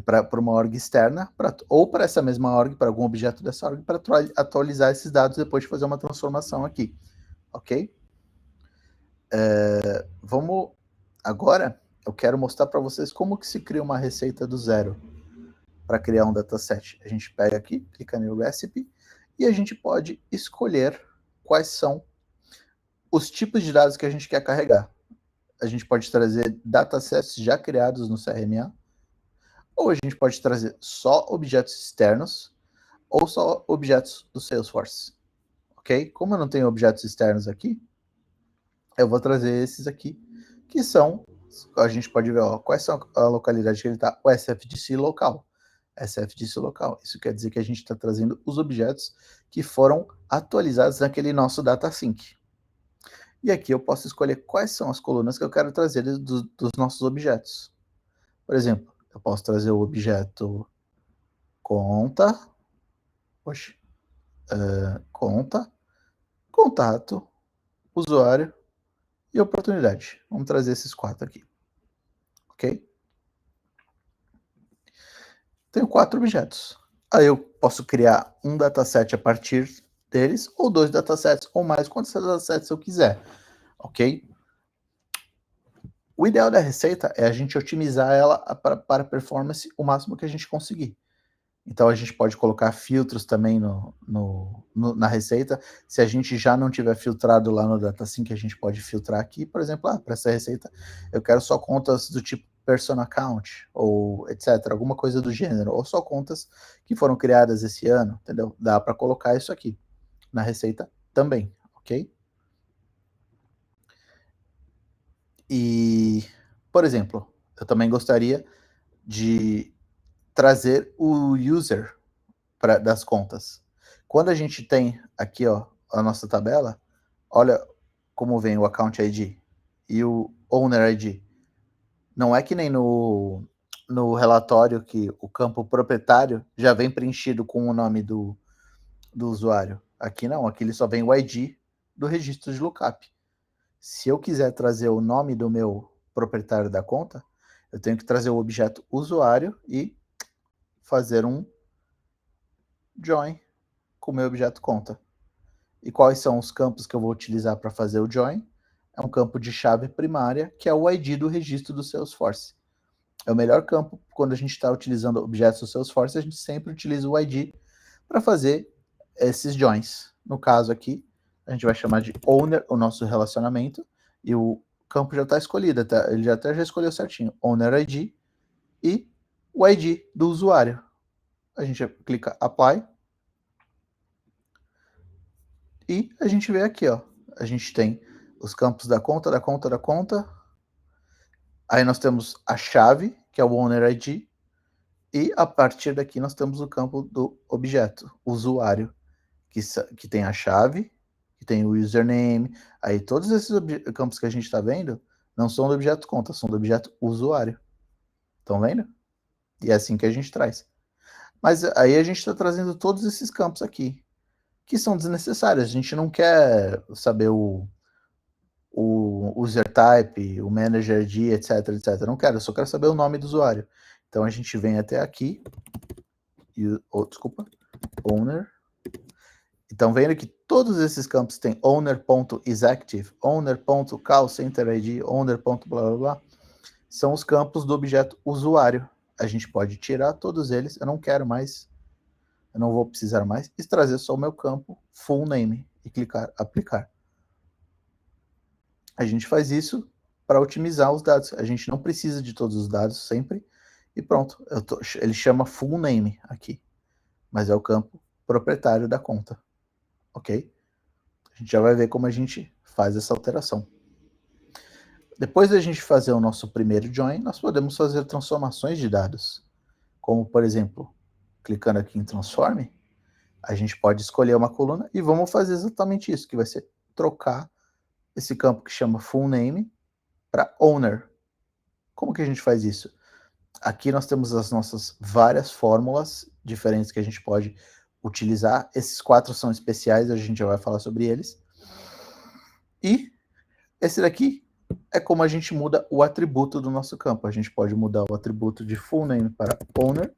para uma org externa, ou para essa mesma org, para algum objeto dessa org, para atualizar esses dados depois de fazer uma transformação aqui, ok? Vamos, agora eu quero mostrar para vocês como que se cria uma receita do zero para criar um dataset. A gente pega aqui, clica no Recipe, e a gente pode escolher quais são os tipos de dados que a gente quer carregar. A gente pode trazer datasets já criados no CRMA, ou a gente pode trazer só objetos externos, ou só objetos do Salesforce, ok? Como eu não tenho objetos externos aqui, eu vou trazer esses aqui, que são, a gente pode ver, ó, quais são a localidade que ele está, o SFDC local. SFDC local, isso quer dizer que a gente está trazendo os objetos que foram atualizados naquele nosso datasync. E aqui eu posso escolher quais são as colunas que eu quero trazer dos nossos objetos. Por exemplo, eu posso trazer o objeto conta, conta, contato, usuário e oportunidade. Vamos trazer esses 4 aqui. Ok? Tenho 4 objetos. Aí eu posso criar um dataset a partir deles, ou 2 datasets, ou mais, quantos datasets eu quiser. Ok? O ideal da receita é a gente otimizar ela para performance o máximo que a gente conseguir. Então a gente pode colocar filtros também na receita. Se a gente já não tiver filtrado lá no DataSync, a gente pode filtrar aqui, por exemplo, para essa receita eu quero só contas do tipo person account, ou etc, alguma coisa do gênero, ou só contas que foram criadas esse ano, entendeu? Dá para colocar isso aqui na receita também, ok? E, por exemplo, eu também gostaria de trazer o user das contas. Quando a gente tem aqui, ó, a nossa tabela, olha como vem o Account ID e o Owner ID. Não é que nem no relatório que o campo proprietário já vem preenchido com o nome do usuário. Aqui não, aqui ele só vem o ID do registro de lookup. Se eu quiser trazer o nome do meu proprietário da conta, eu tenho que trazer o objeto usuário e fazer um join com o meu objeto conta. E quais são os campos que eu vou utilizar para fazer o join? É um campo de chave primária, que é o ID do registro do Salesforce. É o melhor campo quando a gente está utilizando objetos do Salesforce, a gente sempre utiliza o ID para fazer esses joins. No caso aqui, a gente vai chamar de owner o nosso relacionamento, e o campo já está escolhido, ele já escolheu certinho, owner ID e o ID do usuário. A gente clica apply, e a gente vê aqui, ó, a gente tem os campos da conta, da conta, da conta. Aí nós temos a chave, que é o Owner ID. E a partir daqui nós temos o campo do objeto, usuário, que tem a chave, que tem o username. Aí todos esses campos que a gente está vendo não são do objeto conta, são do objeto usuário. Estão vendo? E é assim que a gente traz. Mas aí a gente está trazendo todos esses campos aqui, que são desnecessárias. A gente não quer saber o user type, o manager ID, etc, etc. Não quero, eu só quero saber o nome do usuário. Então a gente vem até aqui, desculpa, owner. Então vendo que todos esses campos têm owner.isActive, owner.callcenterid, owner.blá blá blá, são os campos do objeto usuário. A gente pode tirar todos eles, eu não quero mais, eu não vou precisar mais, e trazer só o meu campo full name e clicar aplicar. A gente faz isso para otimizar os dados. A gente não precisa de todos os dados sempre. E pronto, ele chama full name aqui. Mas é o campo proprietário da conta. Ok? A gente já vai ver como a gente faz essa alteração. Depois da gente fazer o nosso primeiro join, nós podemos fazer transformações de dados. Como, por exemplo, clicando aqui em Transform, a gente pode escolher uma coluna e vamos fazer exatamente isso, que vai ser trocar esse campo que chama full name para owner. Como que a gente faz isso? Aqui nós temos as nossas várias fórmulas diferentes que a gente pode utilizar. Esses 4 são especiais, a gente já vai falar sobre eles. E esse daqui é como a gente muda o atributo do nosso campo. A gente pode mudar o atributo de full name para owner.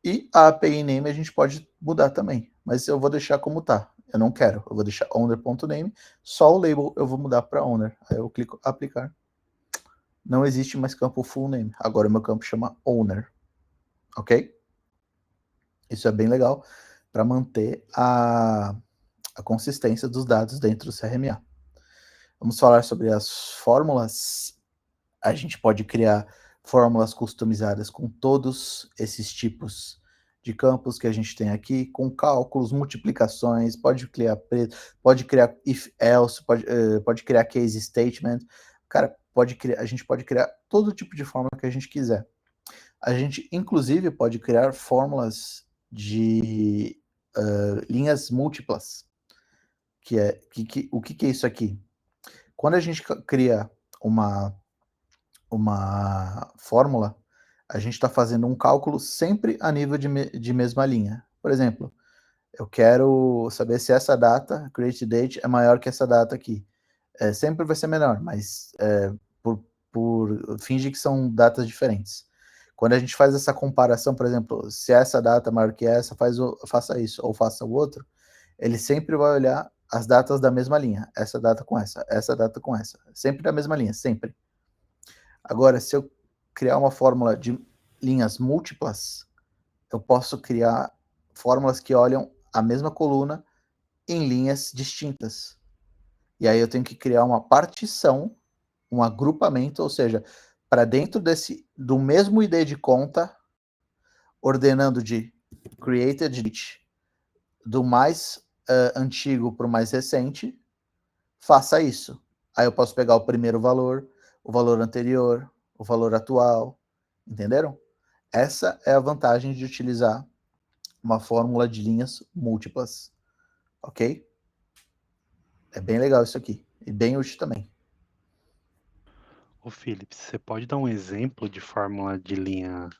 E a API name a gente pode mudar também. Mas eu vou deixar como tá. Eu não quero. Eu vou deixar owner.name. Só o label eu vou mudar para owner. Aí eu clico aplicar. Não existe mais campo full name. Agora o meu campo chama owner. Ok? Isso é bem legal para manter a consistência dos dados dentro do CRMA. Vamos falar sobre as fórmulas. A gente pode criar fórmulas customizadas com todos esses tipos de campos que a gente tem aqui, com cálculos, multiplicações, pode criar if else, pode criar case statement. Cara, a gente pode criar todo tipo de fórmula que a gente quiser. A gente, inclusive, pode criar fórmulas de linhas múltiplas. O que é isso aqui? Quando a gente cria uma fórmula, a gente está fazendo um cálculo sempre a nível de mesma linha. Por exemplo, eu quero saber se essa data, create date, é maior que essa data aqui. Sempre vai ser menor, mas finge que são datas diferentes. Quando a gente faz essa comparação, por exemplo, se essa data é maior que essa, faça isso, ou faça o outro, ele sempre vai olhar as datas da mesma linha. Essa data com essa data com essa. Sempre da mesma linha, sempre. Agora, se eu criar uma fórmula de linhas múltiplas, eu posso criar fórmulas que olham a mesma coluna em linhas distintas. E aí eu tenho que criar uma partição, um agrupamento, ou seja, para dentro do mesmo ID de conta, ordenando de created date, do mais antigo para o mais recente, faça isso. Aí eu posso pegar o primeiro valor, o valor anterior, o valor atual, entenderam? Essa é a vantagem de utilizar uma fórmula de linhas múltiplas, ok? É bem legal isso aqui, e bem útil também. Ô, Felipe, você pode dar um exemplo de fórmula de linha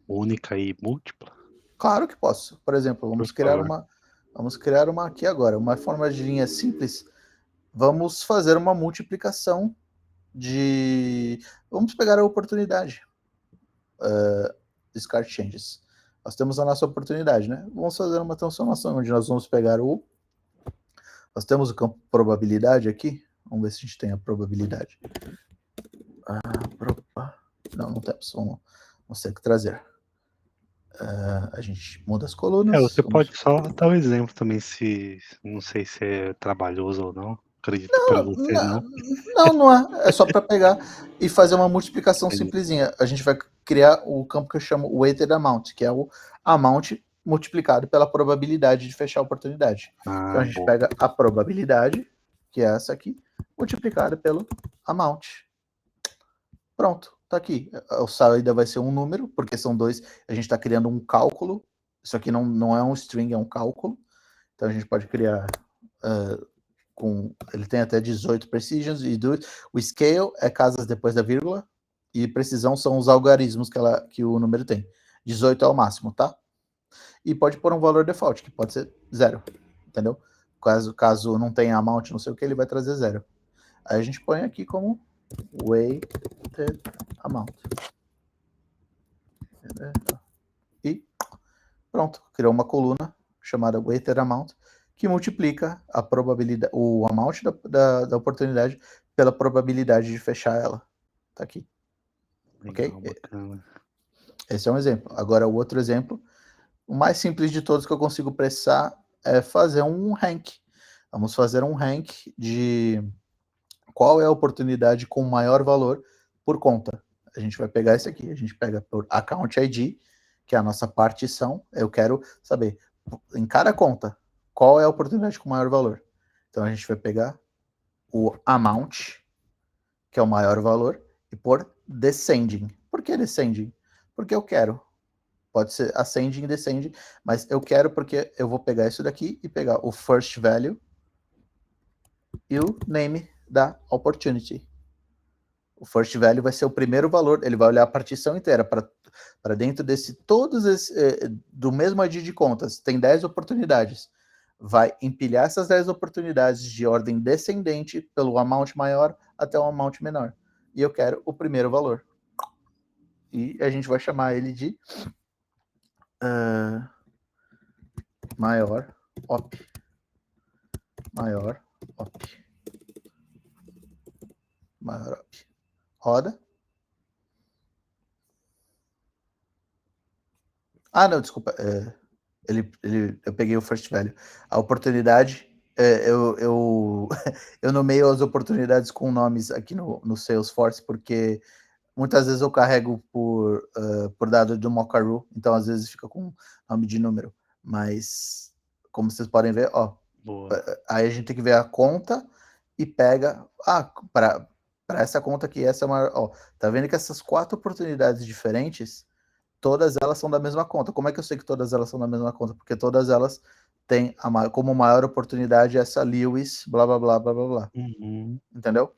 única e múltipla? Claro que posso. Por exemplo, vamos criar uma aqui agora, uma fórmula de linha simples. Vamos fazer uma multiplicação vamos pegar a oportunidade. Discard changes. Nós temos a nossa oportunidade, né? Vamos fazer uma transformação onde nós vamos pegar nós temos o campo probabilidade aqui. Vamos ver se a gente tem a probabilidade. Não temos. Vamos ter que trazer. A gente muda as colunas. Você pode só dar um exemplo também, não sei se é trabalhoso ou não. Acredito que para você não. Não é. É só para pegar e fazer uma multiplicação simplesinha. A gente vai criar o campo que eu chamo weighted amount, que é o amount multiplicado pela probabilidade de fechar a oportunidade. Então a gente pega a probabilidade, que é essa aqui, multiplicada pelo amount. Pronto, tá aqui. A saída vai ser um número, porque são dois. A gente está criando um cálculo. Isso aqui não é um string, é um cálculo. Então a gente pode criar ele tem até 18 precisions, e o scale é casas depois da vírgula, e precisão são os algarismos que o número tem. 18 é o máximo, tá? E pode pôr um valor default, que pode ser 0. entendeu? Caso não tenha amount, não sei o que, ele vai trazer 0. Aí a gente põe aqui como weighted amount. E pronto, criou uma coluna chamada weighted amount, que multiplica a probabilidade, o amount da oportunidade pela probabilidade de fechar ela. Tá aqui. Legal, Ok? bacana. Esse é um exemplo. Agora, o outro exemplo, o mais simples de todos que eu consigo precisar é fazer um rank. Vamos fazer um rank de qual é a oportunidade com maior valor por conta. A gente vai pegar esse aqui, a gente pega por account ID, que é a nossa partição. Eu quero saber, em cada conta, qual é a oportunidade com maior valor. Então, a gente vai pegar o amount, que é o maior valor, e por descending. Por que descending? Porque eu quero. Pode ser ascending, descending, mas eu quero porque eu vou pegar isso daqui e pegar o first value e o name da opportunity. O first value vai ser o primeiro valor, ele vai olhar a partição inteira para dentro desse, todos esse, do mesmo ID de contas, tem 10 oportunidades. Vai empilhar essas 10 oportunidades de ordem descendente pelo amount maior até o amount menor. E eu quero o primeiro valor. E a gente vai chamar ele de maior op. Maior op. Maior op. Roda. Ah, não, desculpa. Eu peguei o first value. A oportunidade, eu nomeio as oportunidades com nomes aqui no Salesforce, porque muitas vezes eu carrego por dado do Mocaru, então às vezes fica com nome de número. Mas, como vocês podem ver, ó, Boa. aí a gente tem que ver a conta e pega. Para essa conta aqui, essa é uma. Ó, tá vendo que essas 4 oportunidades diferentes, todas elas são da mesma conta. Como é que eu sei que todas elas são da mesma conta? Porque todas elas têm como maior oportunidade essa Lewis, blá blá blá blá blá blá. Uhum. Entendeu?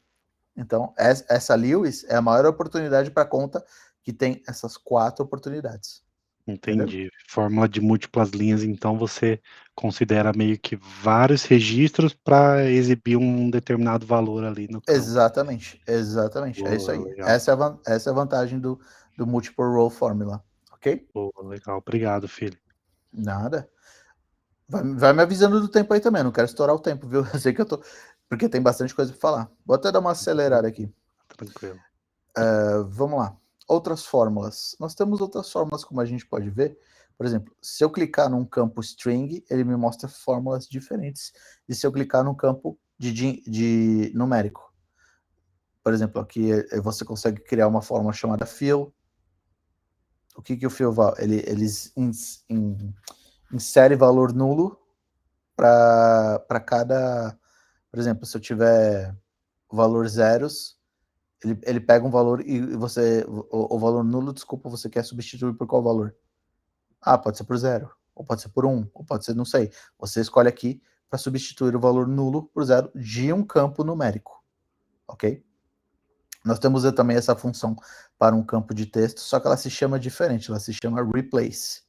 Então, essa Lewis é a maior oportunidade para a conta que tem essas 4 oportunidades. Entendeu? Entendi. Fórmula de múltiplas linhas, então você considera meio que vários registros para exibir um determinado valor ali no campo. Exatamente, exatamente. É isso Boa, aí. legal. Essa é a vantagem do Multiple Row Formula. Ok? Boa, legal. Obrigado, filho. Nada. Vai me avisando do tempo aí também. Não quero estourar o tempo, viu? Eu sei que eu tô. Porque tem bastante coisa para falar. Vou até dar uma acelerada aqui. Tranquilo. Vamos lá. Outras fórmulas. Nós temos outras fórmulas, como a gente pode ver. Por exemplo, se eu clicar num campo string, ele me mostra fórmulas diferentes de se eu clicar num campo de numérico. Por exemplo, aqui você consegue criar uma fórmula chamada fill. O que o fill vai? Eles insere valor nulo para cada. Por exemplo, se eu tiver valor zeros, ele pega um valor e você. O valor nulo, desculpa, você quer substituir por qual valor? Ah, pode ser por 0, ou pode ser por 1, ou pode ser, não sei. Você escolhe aqui para substituir o valor nulo por 0 de um campo numérico. Ok? Nós temos também essa função para um campo de texto, só que ela se chama diferente, ela se chama replace,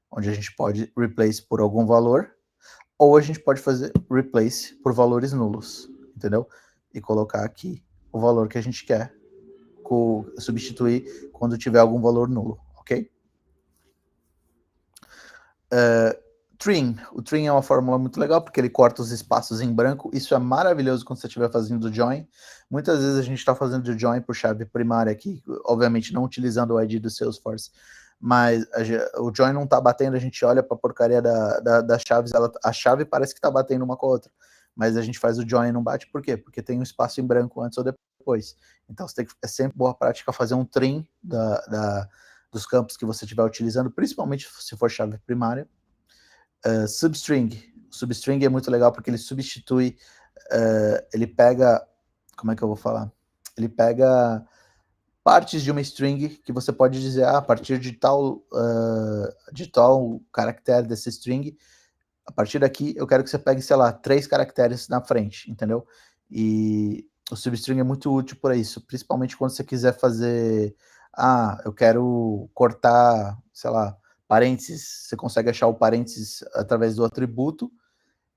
onde a gente pode replace por algum valor, ou a gente pode fazer replace por valores nulos, entendeu? E colocar aqui o valor que a gente quer substituir quando tiver algum valor nulo, ok? Trim. O trim é uma fórmula muito legal porque ele corta os espaços em branco. Isso é maravilhoso quando você estiver fazendo join. Muitas vezes a gente está fazendo join por chave primária aqui, obviamente não utilizando o ID do Salesforce, mas o join não está batendo, a gente olha para a porcaria das chaves, a chave parece que está batendo uma com a outra, mas a gente faz o join e não bate, por quê? Porque tem um espaço em branco antes ou depois. Então é sempre boa prática fazer um trim dos campos que você estiver utilizando, principalmente se for chave primária. Substring. Substring é muito legal porque ele substitui, ele pega, como é que eu vou falar? Ele pega partes de uma string que você pode dizer, a partir de tal caractere dessa string, a partir daqui eu quero que você pegue, sei lá, 3 caracteres na frente, entendeu? E o substring é muito útil para isso, principalmente quando você quiser fazer, eu quero cortar, sei lá, parênteses, você consegue achar o parênteses através do atributo,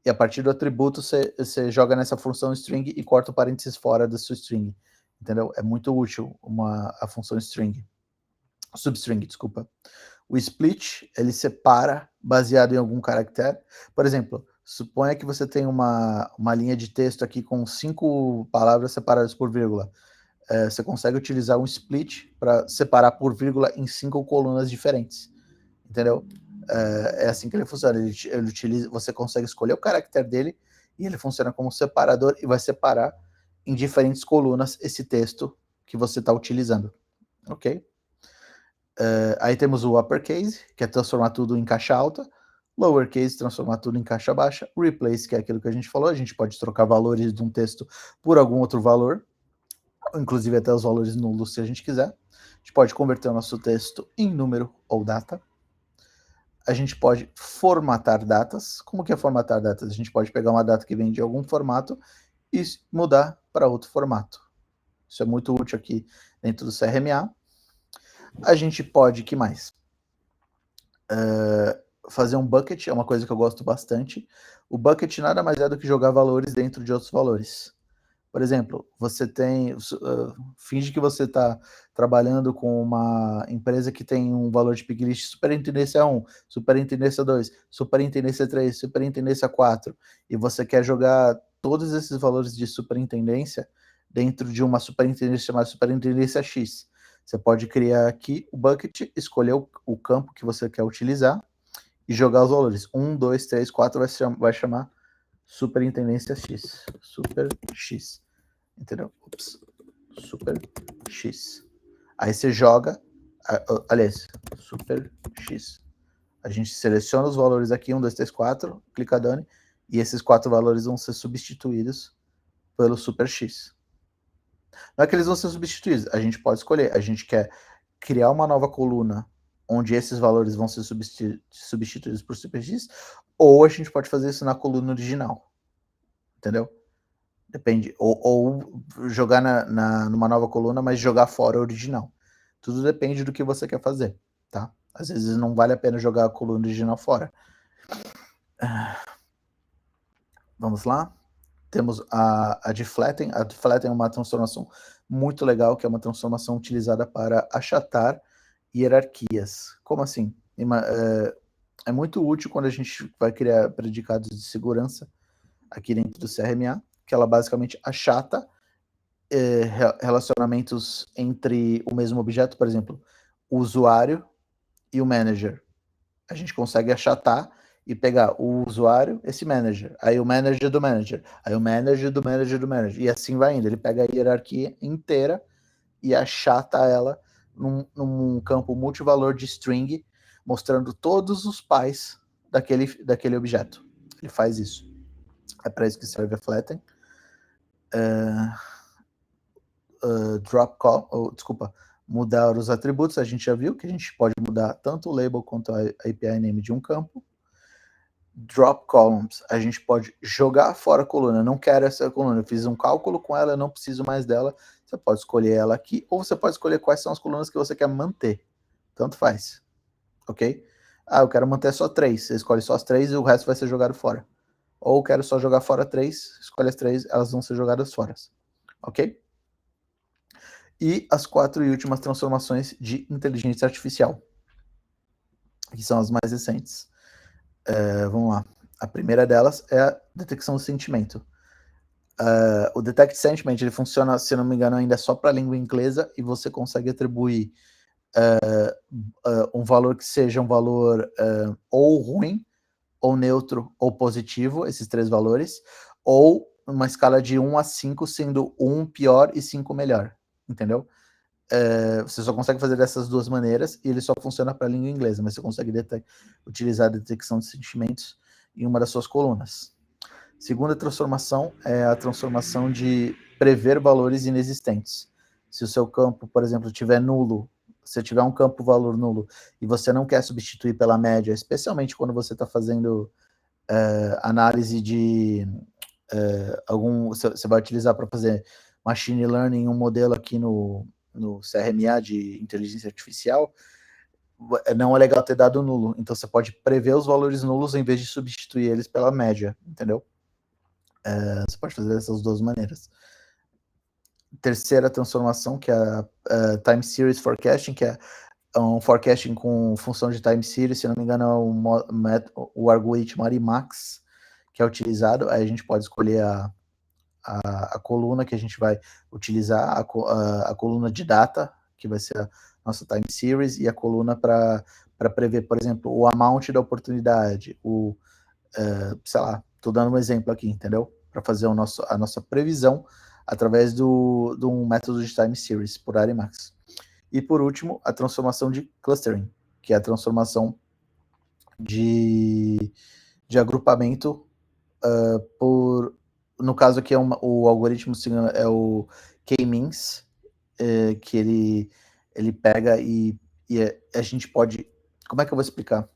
E a partir do atributo, você joga nessa função string e corta o parênteses fora da sua string. Entendeu? É muito útil a função string. Substring, desculpa. O split, ele separa baseado em algum caractere. Por exemplo, suponha que você tem uma linha de texto aqui com 5 palavras separadas por vírgula. Você consegue utilizar um split para separar por vírgula em 5 colunas diferentes. Entendeu? É assim que ele funciona. Ele utiliza, você consegue escolher o caractere dele e ele funciona como separador e vai separar em diferentes colunas esse texto que você está utilizando. Ok? Aí temos o uppercase, que é transformar tudo em caixa alta. Lowercase, transformar tudo em caixa baixa. Replace, que é aquilo que a gente falou. A gente pode trocar valores de um texto por algum outro valor, inclusive até os valores nulos, se a gente quiser. A gente pode converter o nosso texto em número ou data. A gente pode formatar datas. Como que é formatar datas? A gente pode pegar uma data que vem de algum formato e mudar para outro formato. Isso é muito útil aqui dentro do CRMA. A gente pode, que mais? Fazer um bucket é uma coisa que eu gosto bastante. O bucket nada mais é do que jogar valores dentro de outros valores. Por exemplo, você tem. Finge que você está trabalhando com uma empresa que tem um valor de piglist superintendência 1, superintendência 2, superintendência 3, superintendência 4, e você quer jogar todos esses valores de superintendência dentro de uma superintendência chamada superintendência X. Você pode criar aqui o bucket, escolher o campo que você quer utilizar e jogar os valores. 1, 2, 3, 4 vai chamar superintendência X. Super X. Entendeu? Ups. Super X. Aí você joga, aliás, Super X. A gente seleciona os valores aqui, 1, 2, 3, 4, clica done, e esses 4 valores vão ser substituídos pelo Super X. Não é que eles vão ser substituídos, a gente pode escolher. A gente quer criar uma nova coluna onde esses valores vão ser substituídos por Super X, ou a gente pode fazer isso na coluna original. Entendeu? Depende. Ou jogar numa nova coluna, mas jogar fora a original. Tudo depende do que você quer fazer, tá? Às vezes não vale a pena jogar a coluna original fora. Vamos lá? Temos a deflatten. A deflatten é uma transformação muito legal, que é uma transformação utilizada para achatar hierarquias. Como assim? É muito útil quando a gente vai criar predicados de segurança aqui dentro do CRMA, que ela basicamente achata relacionamentos entre o mesmo objeto, por exemplo, o usuário e o manager. A gente consegue achatar e pegar o usuário, esse manager, aí o manager do manager, aí o manager do manager do manager, e assim vai indo. Ele pega a hierarquia inteira e achata ela num campo multivalor de string, mostrando todos os pais daquele objeto. Ele faz isso. É para isso que serve a flatten. Mudar os atributos, a gente já viu que a gente pode mudar tanto o label quanto a API name de um campo. Drop columns, a gente pode jogar fora a coluna, não quero essa coluna, eu fiz um cálculo com ela, eu não preciso mais dela, você pode escolher ela aqui, ou você pode escolher quais são as colunas que você quer manter, tanto faz, ok? Eu quero manter só 3, você escolhe só as 3 e o resto vai ser jogado fora. Ou quero só jogar fora 3, escolhe as 3, elas vão ser jogadas fora, ok? E as 4 e últimas transformações de inteligência artificial, que são as mais recentes. Vamos lá. A primeira delas é a detecção do sentimento. O Detect Sentiment ele funciona, se não me engano, ainda só para a língua inglesa e você consegue atribuir um valor que seja um valor ou ruim, ou neutro, ou positivo, esses 3 valores, ou uma escala de 1 a 5, sendo 1 pior e 5 melhor. Entendeu? Você só consegue fazer dessas 2 maneiras e ele só funciona para a língua inglesa, mas você consegue utilizar a detecção de sentimentos em uma das suas colunas. Segunda transformação é a transformação de prever valores inexistentes. Se o seu campo, por exemplo, tiver nulo, se tiver um campo valor nulo e você não quer substituir pela média, especialmente quando você está fazendo análise de você vai utilizar para fazer machine learning, um modelo aqui no CRMA de inteligência artificial, não é legal ter dado nulo. Então você pode prever os valores nulos em vez de substituir eles pela média, entendeu? Você pode fazer dessas duas maneiras. Terceira transformação, que é a Time Series Forecasting, que é um forecasting com função de time series, se não me engano, é o algoritmo Arimax que é utilizado. Aí a gente pode escolher a coluna que a gente vai utilizar, a coluna de data, que vai ser a nossa time series, e a coluna para prever, por exemplo, o amount da oportunidade, sei lá, estou dando um exemplo aqui, entendeu? Para fazer a nossa previsão através de um método de time series por Arimax. E por último, a transformação de clustering, que é a transformação de agrupamento no caso aqui o algoritmo é o K-means, que ele pega e a gente pode, como é que eu vou explicar?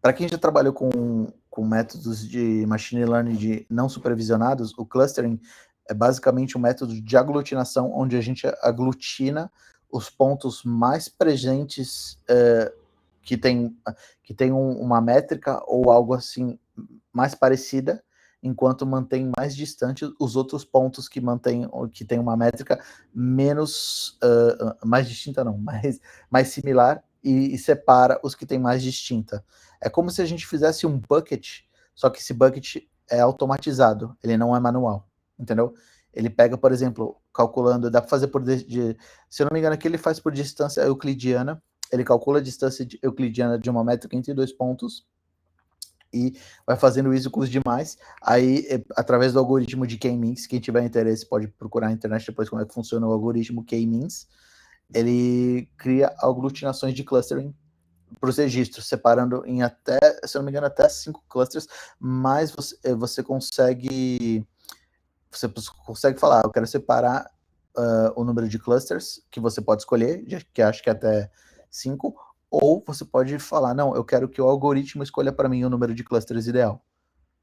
Para quem já trabalhou com métodos de machine learning não supervisionados, o clustering é basicamente um método de aglutinação, onde a gente aglutina os pontos mais presentes que tem uma métrica ou algo assim mais parecida, enquanto mantém mais distante os outros pontos que tem uma métrica menos mais distinta, não, mais similar, e separa os que tem mais distinta. É como se a gente fizesse um bucket, só que esse bucket é automatizado, ele não é manual, entendeu? Ele pega, por exemplo, calculando, dá para fazer se eu não me engano, aqui ele faz por distância euclidiana, ele calcula a distância euclidiana de uma métrica entre dois pontos e vai fazendo isso com os demais. Aí, através do algoritmo de K-means, quem tiver interesse pode procurar na internet depois como é que funciona o algoritmo K-means, ele cria aglutinações de clustering para os registros, separando em até, se eu não me engano, até 5 clusters, mas você consegue falar, eu quero separar o número de clusters que você pode escolher, que acho que é até 5, ou você pode falar, não, eu quero que o algoritmo escolha para mim o número de clusters ideal,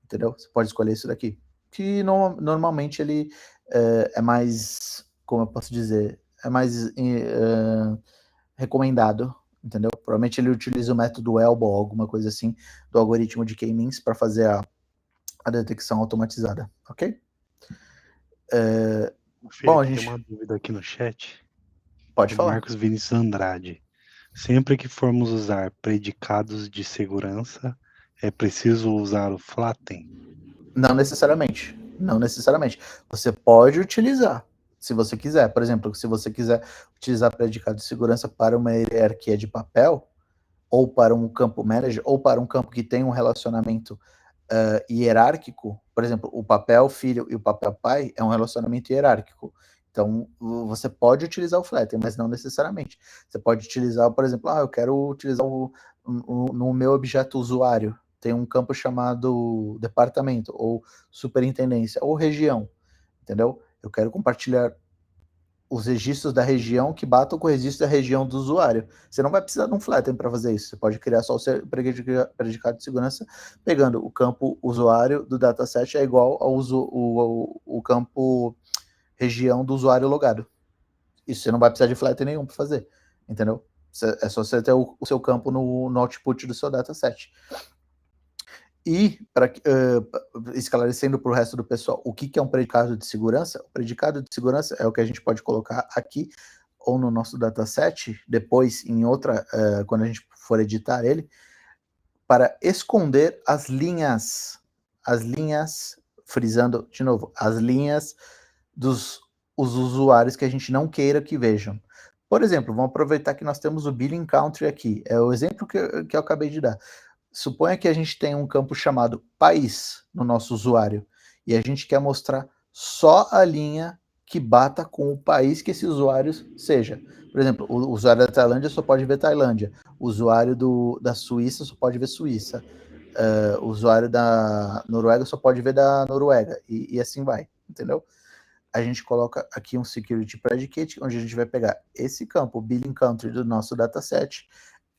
entendeu? Você pode escolher isso daqui, que normalmente ele é mais, como eu posso dizer, é mais recomendado, entendeu? Provavelmente ele utiliza o método ELBO ou alguma coisa assim do algoritmo de K-means para fazer a detecção automatizada, ok? Bom, a Felipe, tem gente uma dúvida aqui no chat pode do falar. Marcos Vinícius Andrade. Sempre que formos usar predicados de segurança, é preciso usar o Flatten? Não necessariamente. Não necessariamente. Você pode utilizar, se você quiser. Por exemplo, se você quiser utilizar predicado de segurança para uma hierarquia de papel, ou para um campo manager, ou para um campo que tem um relacionamento hierárquico, por exemplo, o papel filho e o papel pai é um relacionamento hierárquico. Então, você pode utilizar o Flatten, mas não necessariamente. Você pode utilizar, por exemplo, eu quero utilizar no meu objeto usuário, tem um campo chamado departamento, ou superintendência, ou região, entendeu? Eu quero compartilhar os registros da região que batam com o registro da região do usuário. Você não vai precisar de um Flatten para fazer isso. Você pode criar só o predicado de segurança pegando o campo usuário do dataset é igual o campo região do usuário logado. Isso você não vai precisar de Flatten nenhum para fazer, entendeu? É só você ter o seu campo no output do seu dataset. E, esclarecendo para o resto do pessoal, o que é um predicado de segurança? O predicado de segurança é o que a gente pode colocar aqui ou no nosso dataset, depois em outra, quando a gente for editar ele, para esconder as linhas, frisando de novo, as linhas dos os usuários que a gente não queira que vejam. Por exemplo, vamos aproveitar que nós temos o billing country aqui, é o exemplo que eu acabei de dar. Suponha que a gente tem um campo chamado país no nosso usuário e a gente quer mostrar só a linha que bata com o país que esse usuário seja. Por exemplo, o usuário da Tailândia só pode ver Tailândia, o usuário da Suíça só pode ver Suíça, o usuário da Noruega só pode ver da Noruega, e assim vai, entendeu? A gente coloca aqui um security predicate, onde a gente vai pegar esse campo, billing country do nosso dataset,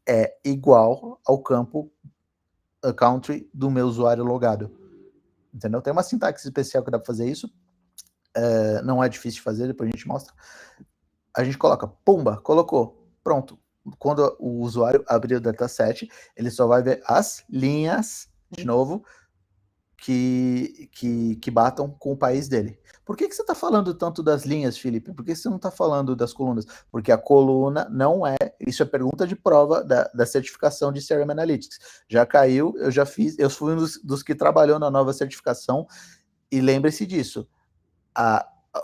é igual ao campo country do meu usuário logado. Entendeu? Tem uma sintaxe especial que dá para fazer isso. Não é difícil de fazer, depois a gente mostra. A gente coloca, pumba, colocou, pronto. quando o usuário abrir o dataset, ele só vai ver as linhas, de novo, que batam com o país dele. Por que você está falando tanto das linhas, Felipe? Por que você não está falando das colunas? Porque a coluna não é... Isso é pergunta de prova da certificação de CRM Analytics. Já caiu, eu já fiz, eu fui um dos que trabalhou na nova certificação, e lembre-se disso,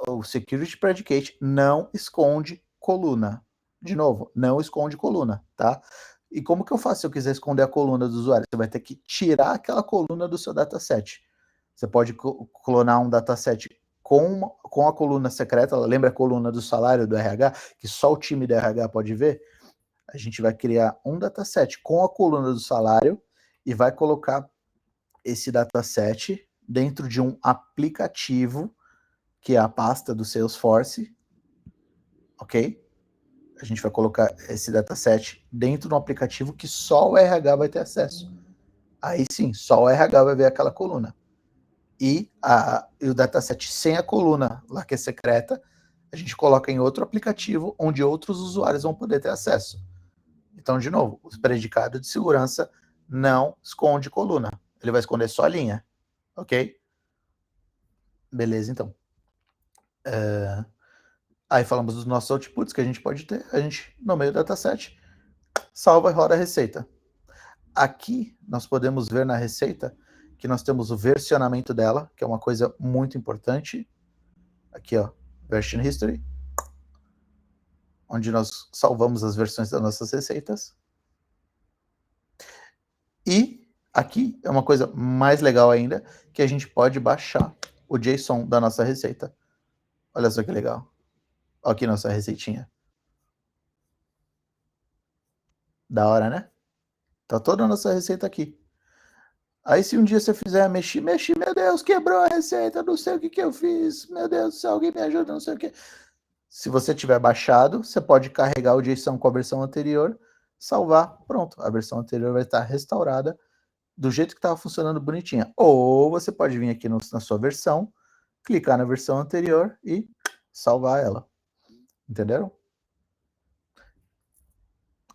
o Security Predicate não esconde coluna. De novo, não esconde coluna, tá? E como que eu faço se eu quiser esconder a coluna do usuário? Você vai ter que tirar aquela coluna do seu dataset. Você pode clonar um dataset com a coluna secreta, lembra a coluna do salário do RH, que só o time do RH pode ver? A gente vai criar um dataset com a coluna do salário e vai colocar esse dataset dentro de um aplicativo, que é a pasta do Salesforce, ok? A gente vai colocar esse dataset dentro de um aplicativo que só o RH vai ter acesso. Aí sim, só o RH vai ver aquela coluna. E o dataset sem a coluna lá que é secreta, a gente coloca em outro aplicativo onde outros usuários vão poder ter acesso. Então, de novo, o predicado de segurança não esconde coluna. Ele vai esconder só a linha. Ok? Beleza, então. Aí falamos dos nossos outputs que a gente pode ter. A gente nomeia o dataset, salva e roda a receita. Aqui nós podemos ver na receita que nós temos o versionamento dela, que é uma coisa muito importante. Aqui, ó, Version History, onde nós salvamos as versões das nossas receitas. E aqui é uma coisa mais legal ainda, que a gente pode baixar o JSON da nossa receita. Olha só que legal. Olha aqui nossa receitinha. Da hora, né? Tá toda a nossa receita aqui. Aí se um dia você fizer mexer, meu Deus, quebrou a receita, não sei o que eu fiz, meu Deus do céu, alguém me ajuda, não sei o que. Se você tiver baixado, você pode carregar o JSON com a versão anterior, salvar, pronto, a versão anterior vai estar restaurada do jeito que estava funcionando bonitinha. Ou você pode vir aqui na sua versão, clicar na versão anterior e salvar ela. Entenderam?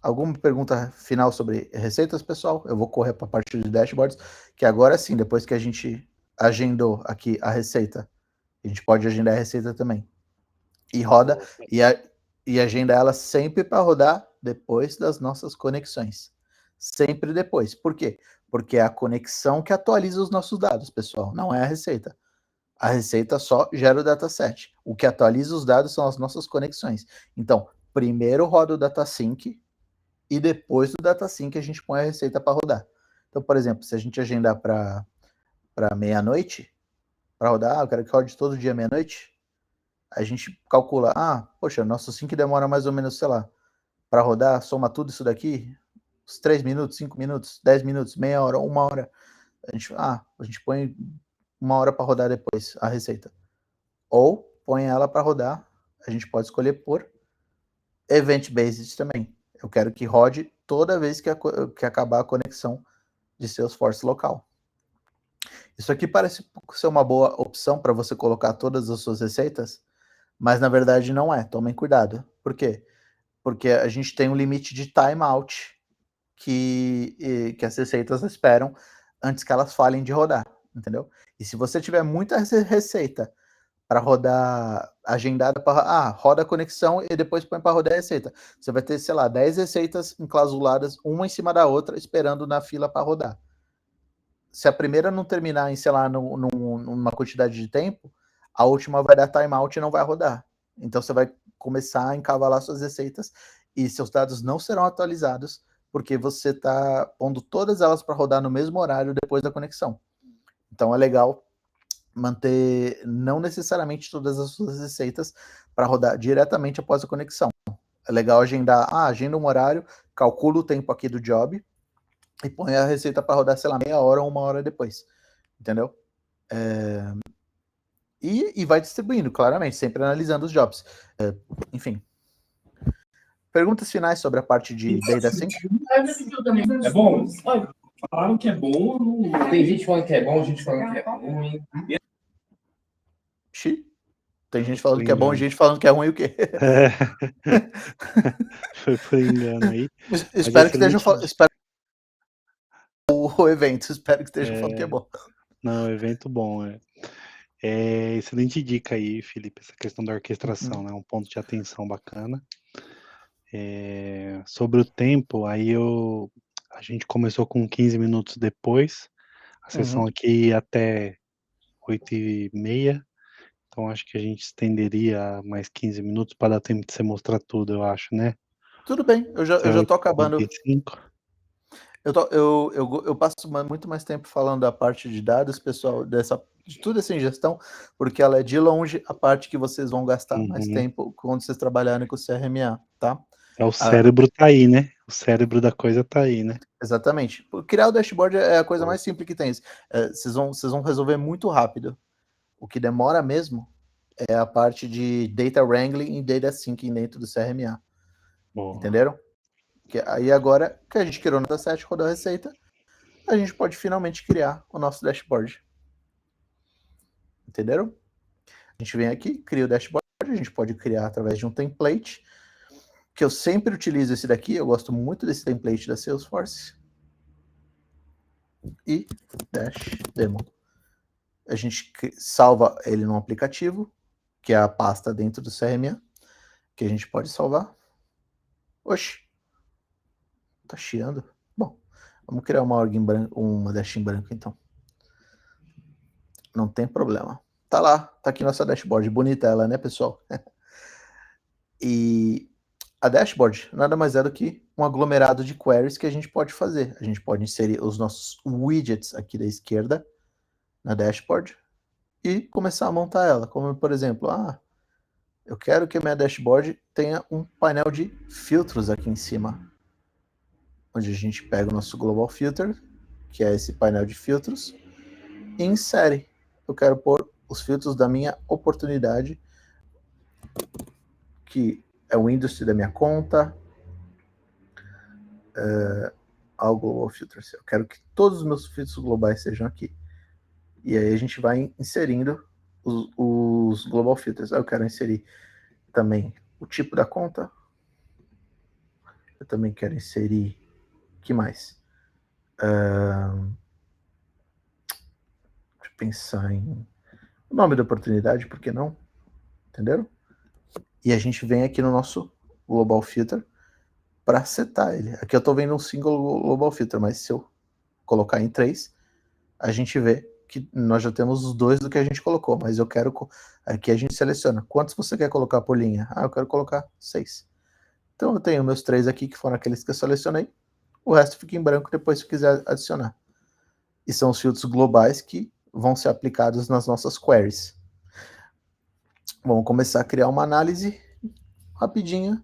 Alguma pergunta final sobre receitas, pessoal? Eu vou correr para a parte de dashboards, que agora sim, depois que a gente agendou aqui a receita, a gente pode agendar a receita também. E roda, e agenda ela sempre para rodar depois das nossas conexões. Sempre depois. Por quê? Porque é a conexão que atualiza os nossos dados, pessoal, não é a receita. A receita só gera o dataset. O que atualiza os dados são as nossas conexões. Então, primeiro roda o datasync, e depois do datasync a gente põe a receita para rodar. Então, por exemplo, se a gente agendar para meia-noite, para rodar, eu quero que rode todo dia meia-noite, a gente calcula, poxa, nosso sync demora mais ou menos, sei lá, para rodar, soma tudo isso daqui, uns 3 minutos, 5 minutos, 10 minutos, meia hora, 1 hora. A gente põe 1 hora para rodar depois a receita. Ou põe ela para rodar, a gente pode escolher por event-based também. Eu quero que rode toda vez que acabar a conexão de Salesforce local. Isso aqui parece ser uma boa opção para você colocar todas as suas receitas, mas na verdade não é. Tomem cuidado. Por quê? Porque a gente tem um limite de timeout que as receitas esperam antes que elas falem de rodar, entendeu? E se você tiver muita receita para rodar agendada para roda a conexão e depois põe para rodar a receita. Você vai ter, sei lá, 10 receitas enclausuladas, uma em cima da outra, esperando na fila para rodar. Se a primeira não terminar em, sei lá, numa quantidade de tempo, a última vai dar timeout e não vai rodar. Então você vai começar a encavalar suas receitas e seus dados não serão atualizados porque você está pondo todas elas para rodar no mesmo horário depois da conexão. Então é legal manter não necessariamente todas as suas receitas para rodar diretamente após a conexão. É legal agendar, agenda um horário, calcula o tempo aqui do job e põe a receita para rodar, sei lá, meia hora ou 1 hora depois. Entendeu? E vai distribuindo, claramente, sempre analisando os jobs. Enfim. Perguntas finais sobre a parte de Data Sync? É bom? Falaram que é bom. Tem gente falando que é bom, gente falando que é ruim. Tem gente falando por que é bom e engano. gente falando que é ruim, o quê? É. Foi por engano aí. Espero que estejam excelente falando. Espero o evento, espero que estejam falando que é bom. Não, evento bom. Excelente dica aí, Felipe, essa questão da orquestração, né? Um ponto de atenção bacana. Sobre o tempo, a gente começou com 15 minutos depois, a sessão aqui ia até 8h30, então acho que a gente estenderia mais 15 minutos para dar tempo de você mostrar tudo, eu acho, né? Tudo bem, eu já tô acabando. 8h45. Eu passo muito mais tempo falando da parte de dados, pessoal, de toda essa ingestão, porque ela é de longe a parte que vocês vão gastar mais tempo quando vocês trabalharem com o CRMA, tá? O cérebro tá aí, né? O cérebro da coisa tá aí, né? Exatamente. Criar o dashboard é a coisa mais simples que tem. Vocês vão resolver muito rápido. O que demora mesmo é a parte de data wrangling e data syncing dentro do CRMA. Boa. Entenderam? Aí agora que a gente criou o dataset, rodou a receita, a gente pode finalmente criar o nosso dashboard. Entenderam? A gente vem aqui, cria o dashboard, a gente pode criar através de um template, que eu sempre utilizo esse daqui, eu gosto muito desse template da Salesforce. E dash demo. A gente salva ele num aplicativo, que é a pasta dentro do CRMA, que a gente pode salvar. Oxi, tá chiando? Bom, vamos criar uma org em branco, uma dash em branco então. Não tem problema. Tá lá, tá aqui nossa dashboard, bonita ela, né, pessoal? E a dashboard nada mais é do que um aglomerado de queries que a gente pode fazer. A gente pode inserir os nossos widgets aqui da esquerda na dashboard e começar a montar ela. Como, por exemplo, eu quero que a minha dashboard tenha um painel de filtros aqui em cima, onde a gente pega o nosso Global Filter, que é esse painel de filtros, e insere. Eu quero pôr os filtros da minha oportunidade, que é o industry da minha conta, ao Global Filter. Eu quero que todos os meus filtros globais sejam aqui. E aí a gente vai inserindo os Global Filters. Eu quero inserir também o tipo da conta. Eu também quero inserir... O que mais? Deixa eu pensar em... O nome da oportunidade, por que não? Entenderam? E a gente vem aqui no nosso Global Filter para setar ele. Aqui eu estou vendo um single Global Filter, mas se eu colocar em 3, a gente vê que nós já temos os 2 do que a gente colocou, mas eu quero... Aqui a gente seleciona. Quantos você quer colocar por linha? Eu quero colocar 6. Então eu tenho meus 3 aqui, que foram aqueles que eu selecionei. O resto fica em branco depois se quiser adicionar. E são os filtros globais que vão ser aplicados nas nossas queries. Vamos começar a criar uma análise rapidinha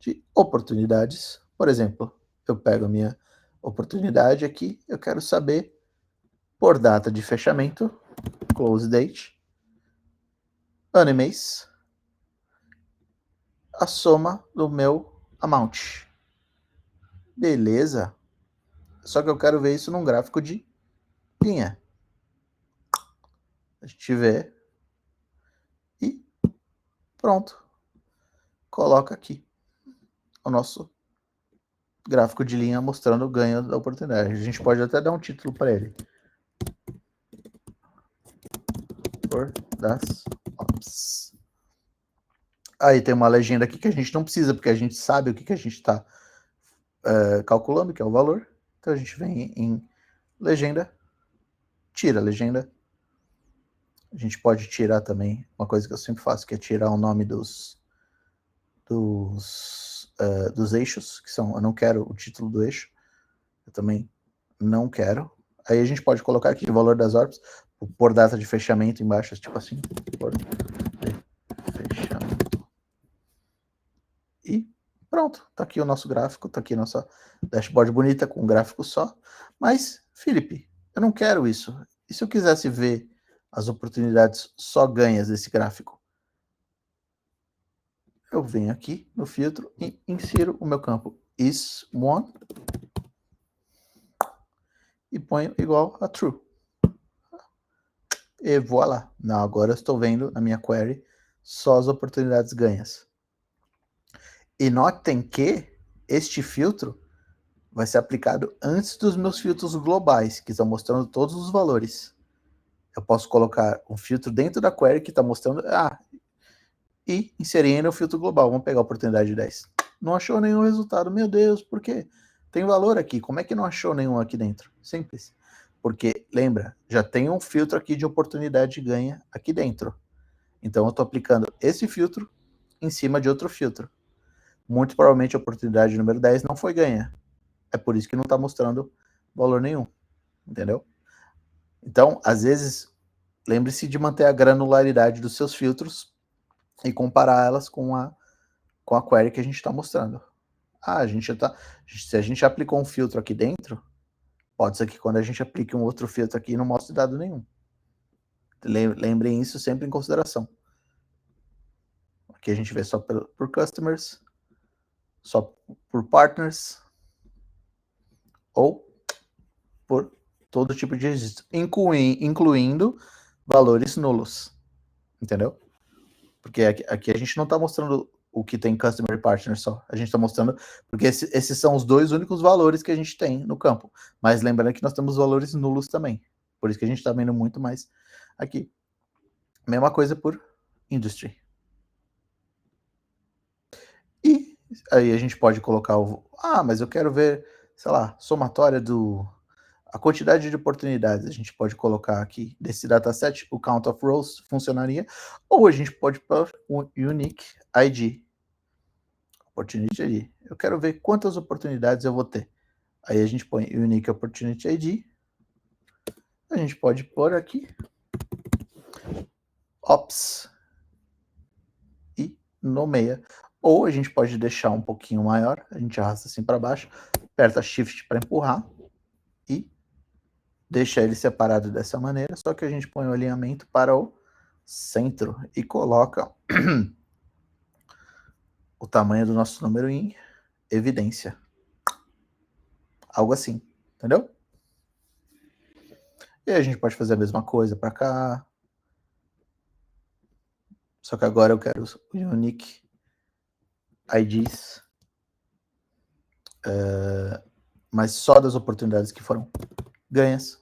de oportunidades. Por exemplo, eu pego a minha oportunidade aqui, eu quero saber por data de fechamento, close date, ano e mês, a soma do meu amount. Beleza. Só que eu quero ver isso num gráfico de linha. A gente vê e pronto. Coloca aqui o nosso gráfico de linha mostrando o ganho da oportunidade. A gente pode até dar um título para ele. For das ops. Aí tem uma legenda aqui que a gente não precisa, porque a gente sabe o que a gente está calculando, que é o valor. Então a gente vem em legenda, tira a legenda. A gente pode tirar também, uma coisa que eu sempre faço, que é tirar o nome dos eixos, que são, eu não quero o título do eixo, eu também não quero. Aí a gente pode colocar aqui o valor das orbs, por data de fechamento embaixo, tipo assim, por fechamento. E pronto, tá aqui o nosso gráfico, tá aqui nossa dashboard bonita com um gráfico só. Mas, Felipe, eu não quero isso. E se eu quisesse ver as oportunidades só ganhas desse gráfico? Eu venho aqui no filtro e insiro o meu campo is1 e ponho igual a true. E voilà. Não, agora eu estou vendo na minha query só as oportunidades ganhas. E notem que este filtro vai ser aplicado antes dos meus filtros globais, que estão mostrando todos os valores. Eu posso colocar um filtro dentro da query que está mostrando, e inserir no filtro global. Vamos pegar a oportunidade de 10. Não achou nenhum resultado. Meu Deus, por quê? Tem valor aqui. Como é que não achou nenhum aqui dentro? Simples. Porque, lembra, já tem um filtro aqui de oportunidade de ganha aqui dentro. Então, eu estou aplicando esse filtro em cima de outro filtro. Muito provavelmente a oportunidade número 10 não foi ganha. É por isso que não está mostrando valor nenhum. Entendeu? Então, às vezes, lembre-se de manter a granularidade dos seus filtros e comparar elas com a query que a gente está mostrando. Se a gente aplicou um filtro aqui dentro, pode ser que quando a gente aplique um outro filtro aqui não mostre dado nenhum. Lembrem isso sempre em consideração. Aqui a gente vê só por customers, só por partners, ou por todo tipo de registro, incluindo valores nulos. Entendeu? Porque aqui a gente não está mostrando o que tem customer e partner só. A gente está mostrando, porque esses são os dois únicos valores que a gente tem no campo. Mas lembrando que nós temos valores nulos também. Por isso que a gente está vendo muito mais aqui. Mesma coisa por industry. E aí a gente pode colocar mas eu quero ver, sei lá, somatória a quantidade de oportunidades. A gente pode colocar aqui desse dataset, o count of rows funcionaria, ou a gente pode pôr o unique ID. Opportunity ID. Eu quero ver quantas oportunidades eu vou ter. Aí a gente põe unique opportunity ID. A gente pode pôr aqui ops e nomeia. Ou a gente pode deixar um pouquinho maior, a gente arrasta assim para baixo, aperta shift para empurrar e deixa ele separado dessa maneira, só que a gente põe o alinhamento para o centro e coloca o tamanho do nosso número em evidência. Algo assim, entendeu? E a gente pode fazer a mesma coisa para cá. Só que agora eu quero os unique IDs, mas só das oportunidades que foram ganhas.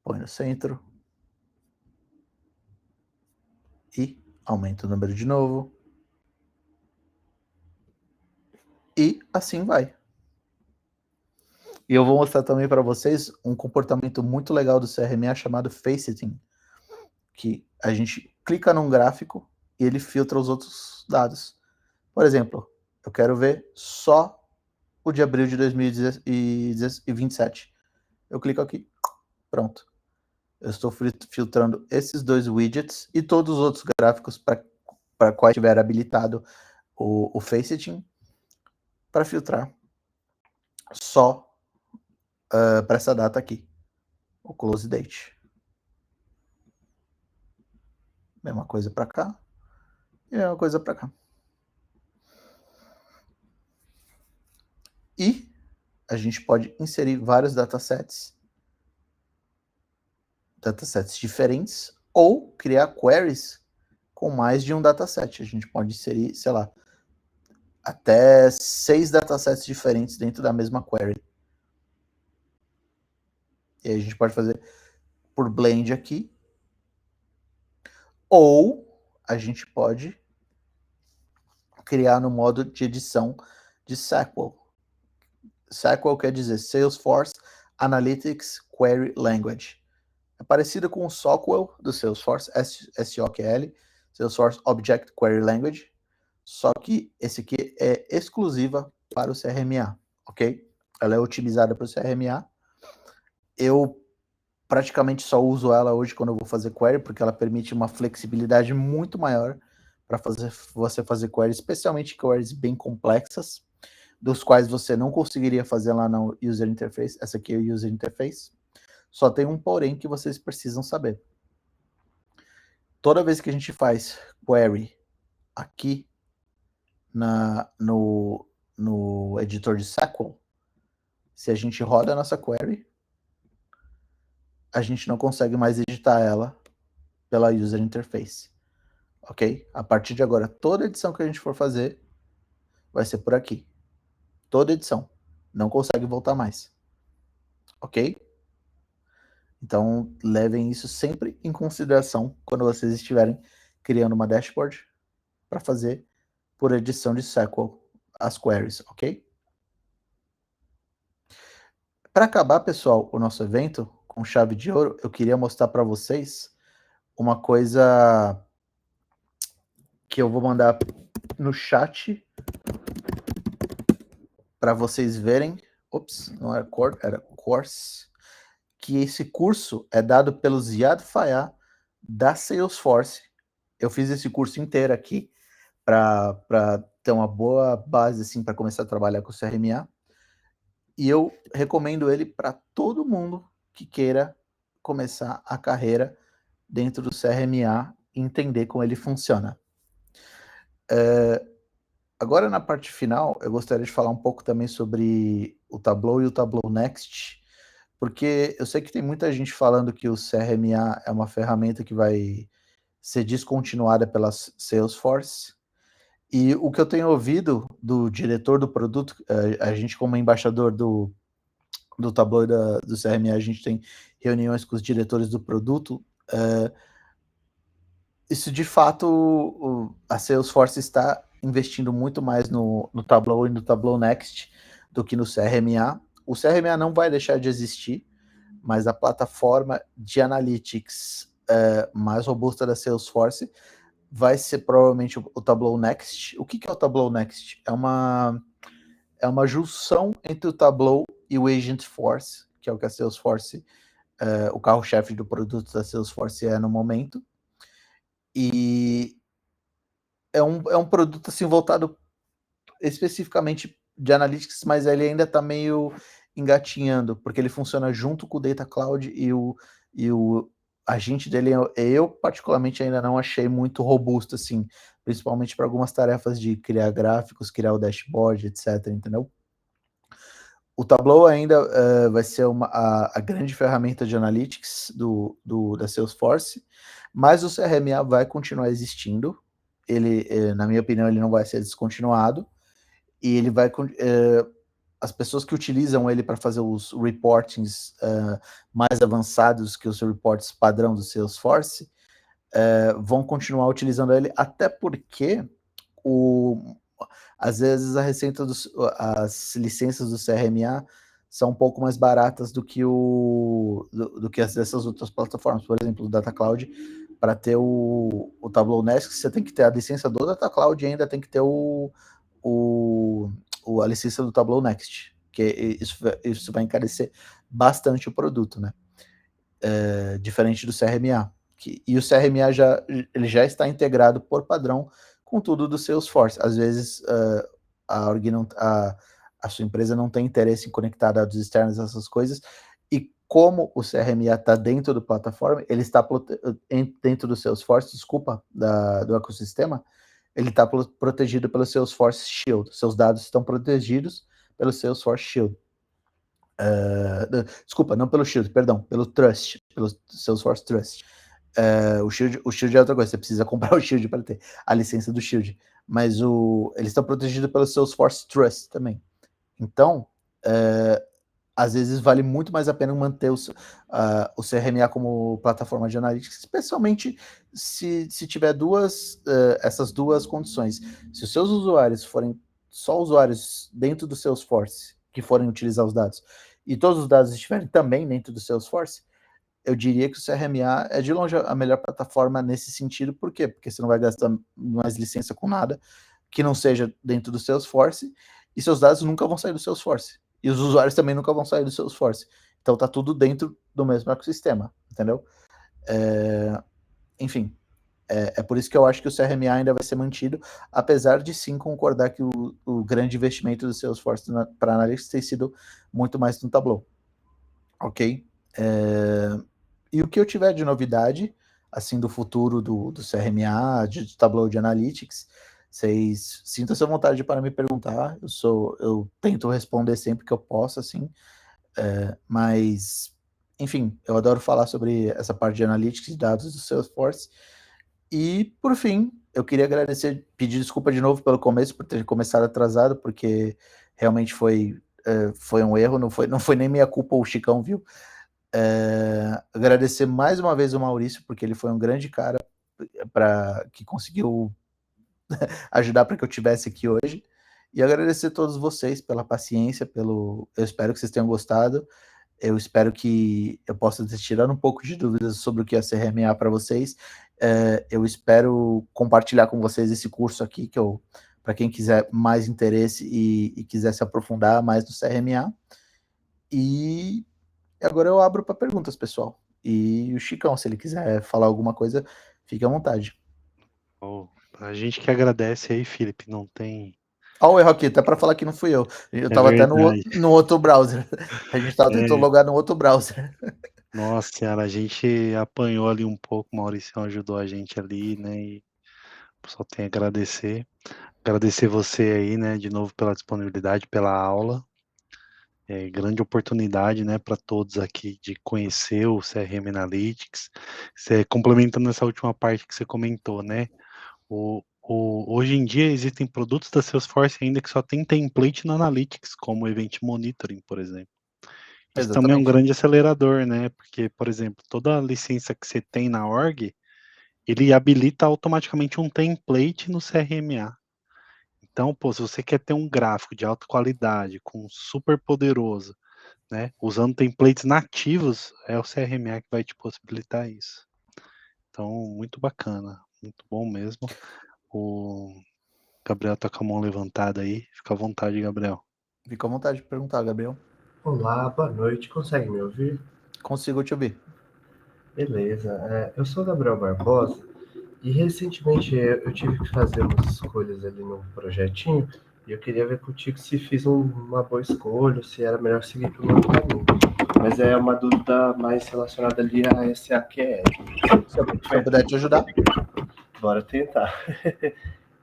Põe no centro. E aumenta o número de novo. E assim vai. E eu vou mostrar também para vocês um comportamento muito legal do CRMA chamado faceting, que a gente clica num gráfico e ele filtra os outros dados. Por exemplo, eu quero ver só o de abril de 2027. Eu clico aqui, pronto. Eu estou filtrando esses dois widgets e todos os outros gráficos para quais tiver habilitado o faceting para filtrar só para essa data aqui, o close date. Mesma coisa para cá e mesma coisa para cá. E a gente pode inserir vários datasets diferentes ou criar queries com mais de um dataset. A gente pode inserir, sei lá, até 6 datasets diferentes dentro da mesma query. E aí a gente pode fazer por blend aqui. Ou a gente pode criar no modo de edição de SQL. SQL quer dizer Salesforce Analytics Query Language. É parecido com o SOQL do Salesforce, SOQL, Salesforce Object Query Language, só que esse aqui é exclusiva para o CRMA, ok? Ela é otimizada para o CRMA. Eu praticamente só uso ela hoje quando eu vou fazer query, porque ela permite uma flexibilidade muito maior para você fazer queries, especialmente queries bem complexas, dos quais você não conseguiria fazer lá no User Interface. Essa aqui é o User Interface. Só tem um porém que vocês precisam saber. Toda vez que a gente faz query aqui no editor de SQL, se a gente roda a nossa query, a gente não consegue mais editar ela pela user interface, ok? A partir de agora, toda edição que a gente for fazer vai ser por aqui. Toda edição. Não consegue voltar mais, ok? Então, levem isso sempre em consideração quando vocês estiverem criando uma dashboard para fazer por edição de SQL as queries, ok? Para acabar, pessoal, o nosso evento com chave de ouro, eu queria mostrar para vocês uma coisa que eu vou mandar no chat para vocês verem. Ops, não era core, era course. Que esse curso é dado pelo Ziad Fayah da Salesforce. Eu fiz esse curso inteiro aqui para ter uma boa base assim, para começar a trabalhar com o CRMA. E eu recomendo ele para todo mundo que queira começar a carreira dentro do CRMA e entender como ele funciona. Agora, na parte final, eu gostaria de falar um pouco também sobre o Tableau e o Tableau Next, porque eu sei que tem muita gente falando que o CRMA é uma ferramenta que vai ser descontinuada pela Salesforce, e o que eu tenho ouvido do diretor do produto, a gente como embaixador do Tableau e do CRMA, a gente tem reuniões com os diretores do produto, isso de fato, a Salesforce está investindo muito mais no Tableau e no Tableau Next do que no CRMA. O CRMA não vai deixar de existir, mas a plataforma de analytics mais robusta da Salesforce vai ser provavelmente o Tableau Next. O que é o Tableau Next? É uma junção entre o Tableau e o Agentforce, que é o que a Salesforce, o carro-chefe do produto da Salesforce é no momento. E é um produto assim voltado especificamente de analytics, mas ele ainda está meio engatinhando, porque ele funciona junto com o Data Cloud e o agente dele, eu particularmente ainda não achei muito robusto, assim, principalmente para algumas tarefas de criar gráficos, criar o dashboard, etc, entendeu? O Tableau ainda vai ser a grande ferramenta de analytics da Salesforce, mas o CRMA vai continuar existindo. Ele, na minha opinião, ele não vai ser descontinuado. E ele vai... as pessoas que utilizam ele para fazer os reportings mais avançados que os reports padrão do Salesforce vão continuar utilizando ele, até porque às vezes as licenças do CRMA são um pouco mais baratas do que dessas outras plataformas. Por exemplo, o Data Cloud, para ter o Tableau Next, você tem que ter a licença do Data Cloud e ainda tem que ter a licença do Tableau Next, que isso vai encarecer bastante o produto, né? Diferente do CRMA. E o CRMA ele já está integrado por padrão com tudo do Salesforce. Às vezes a sua empresa não tem interesse em conectar dados externos, essas coisas, e como o CRMA está dentro da plataforma, ele está dentro do Salesforce, do ecossistema, ele está protegido pelo Salesforce Shield. Seus dados estão protegidos pelo Salesforce Shield. Desculpa, não pelo Shield, perdão, pelo Trust, pelo Salesforce Trust. O Shield é outra coisa, você precisa comprar o Shield para ter a licença do Shield, mas eles estão protegidos pelo Salesforce Trust também. Então, às vezes vale muito mais a pena manter o CRMA como plataforma de analytics, especialmente se tiver essas duas condições. Se os seus usuários forem só usuários dentro do Salesforce que forem utilizar os dados, e todos os dados estiverem também dentro do Salesforce, eu diria que o CRMA é de longe a melhor plataforma nesse sentido. Por quê? Porque você não vai gastar mais licença com nada que não seja dentro do Salesforce, e seus dados nunca vão sair do Salesforce. E os usuários também nunca vão sair do Salesforce. Então tá tudo dentro do mesmo ecossistema, entendeu? Enfim, é por isso que eu acho que o CRMA ainda vai ser mantido, apesar de sim concordar que o grande investimento do Salesforce para Analytics tem sido muito mais no Tableau. Ok? E o que eu tiver de novidade, assim, do futuro do CRMA, do Tableau de Analytics, Vocês sintam-se à vontade para me perguntar. Eu tento responder sempre que eu posso, assim. Mas, enfim, eu adoro falar sobre essa parte de analytics e dados do Salesforce. E, por fim, eu queria agradecer, pedir desculpa de novo pelo começo, por ter começado atrasado, porque realmente foi um erro, não foi nem minha culpa, o Chicão viu. Agradecer mais uma vez o Maurício, porque ele foi um grande cara que conseguiu ajudar para que eu estivesse aqui hoje. E agradecer a todos vocês pela paciência, eu espero que vocês tenham gostado. Eu espero que eu possa ter tirado um pouco de dúvidas sobre o que é CRMA para vocês. Eu espero compartilhar com vocês esse curso aqui, para quem quiser mais interesse e quiser se aprofundar mais no CRMA. E agora eu abro para perguntas, pessoal. E o Chicão, se ele quiser falar alguma coisa, fique à vontade. A gente que agradece aí, Felipe, não tem... Olha o erro aqui, até para falar que não fui eu. Eu estava até no outro browser. A gente estava tentando logar no outro browser. Nossa senhora, a gente apanhou ali um pouco, o Maurício ajudou a gente ali, né, e só tenho a agradecer. Agradecer você aí, né, de novo pela disponibilidade, pela aula. Grande oportunidade, né, para todos aqui de conhecer o CRM Analytics. Complementando essa última parte que você comentou, né, hoje em dia existem produtos da Salesforce ainda que só tem template no Analytics, como o Event Monitoring, por exemplo. Isso também é um grande acelerador, né? Porque, por exemplo, toda licença que você tem na org, ele habilita automaticamente um template no CRMA. Então, pô, se você quer ter um gráfico de alta qualidade, com super poderoso, né? Usando templates nativos, é o CRMA que vai te possibilitar isso. Então, muito bacana, muito bom mesmo. O Gabriel tá com a mão levantada aí. Fica à vontade, Gabriel. Fica à vontade de perguntar, Gabriel. Olá, boa noite. Consegue me ouvir? Consigo te ouvir. Beleza. Eu sou Gabriel Barbosa e recentemente eu tive que fazer umas escolhas ali no projetinho e eu queria ver contigo se fiz uma boa escolha, se era melhor seguir pelo meu caminho. Mas é uma dúvida mais relacionada ali a SAQL. Se eu puder te ajudar. Bora tentar.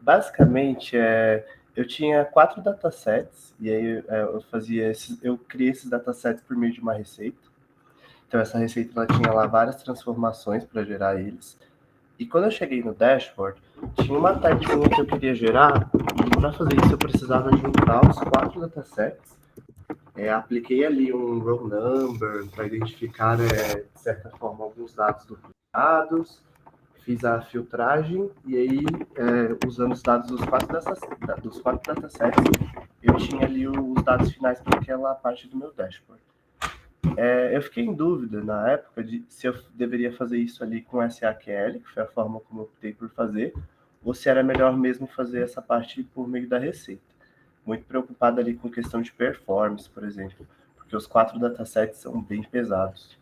Basicamente, eu tinha 4 datasets e aí eu criei esses datasets por meio de uma receita. Então essa receita ela tinha lá várias transformações para gerar eles. E quando eu cheguei no dashboard, tinha uma tagzinha que eu queria gerar e para fazer isso eu precisava juntar os 4 datasets. Apliquei ali um row number para identificar, de certa forma, alguns dados duplicados. Fiz a filtragem e aí, usando os dados dos 4 datasets, eu tinha ali os dados finais para aquela parte do meu dashboard. Eu fiquei em dúvida na época de se eu deveria fazer isso ali com SAQL, que foi a forma como eu optei por fazer, ou se era melhor mesmo fazer essa parte por meio da receita. Muito preocupado ali com questão de performance, por exemplo, porque os 4 datasets são bem pesados.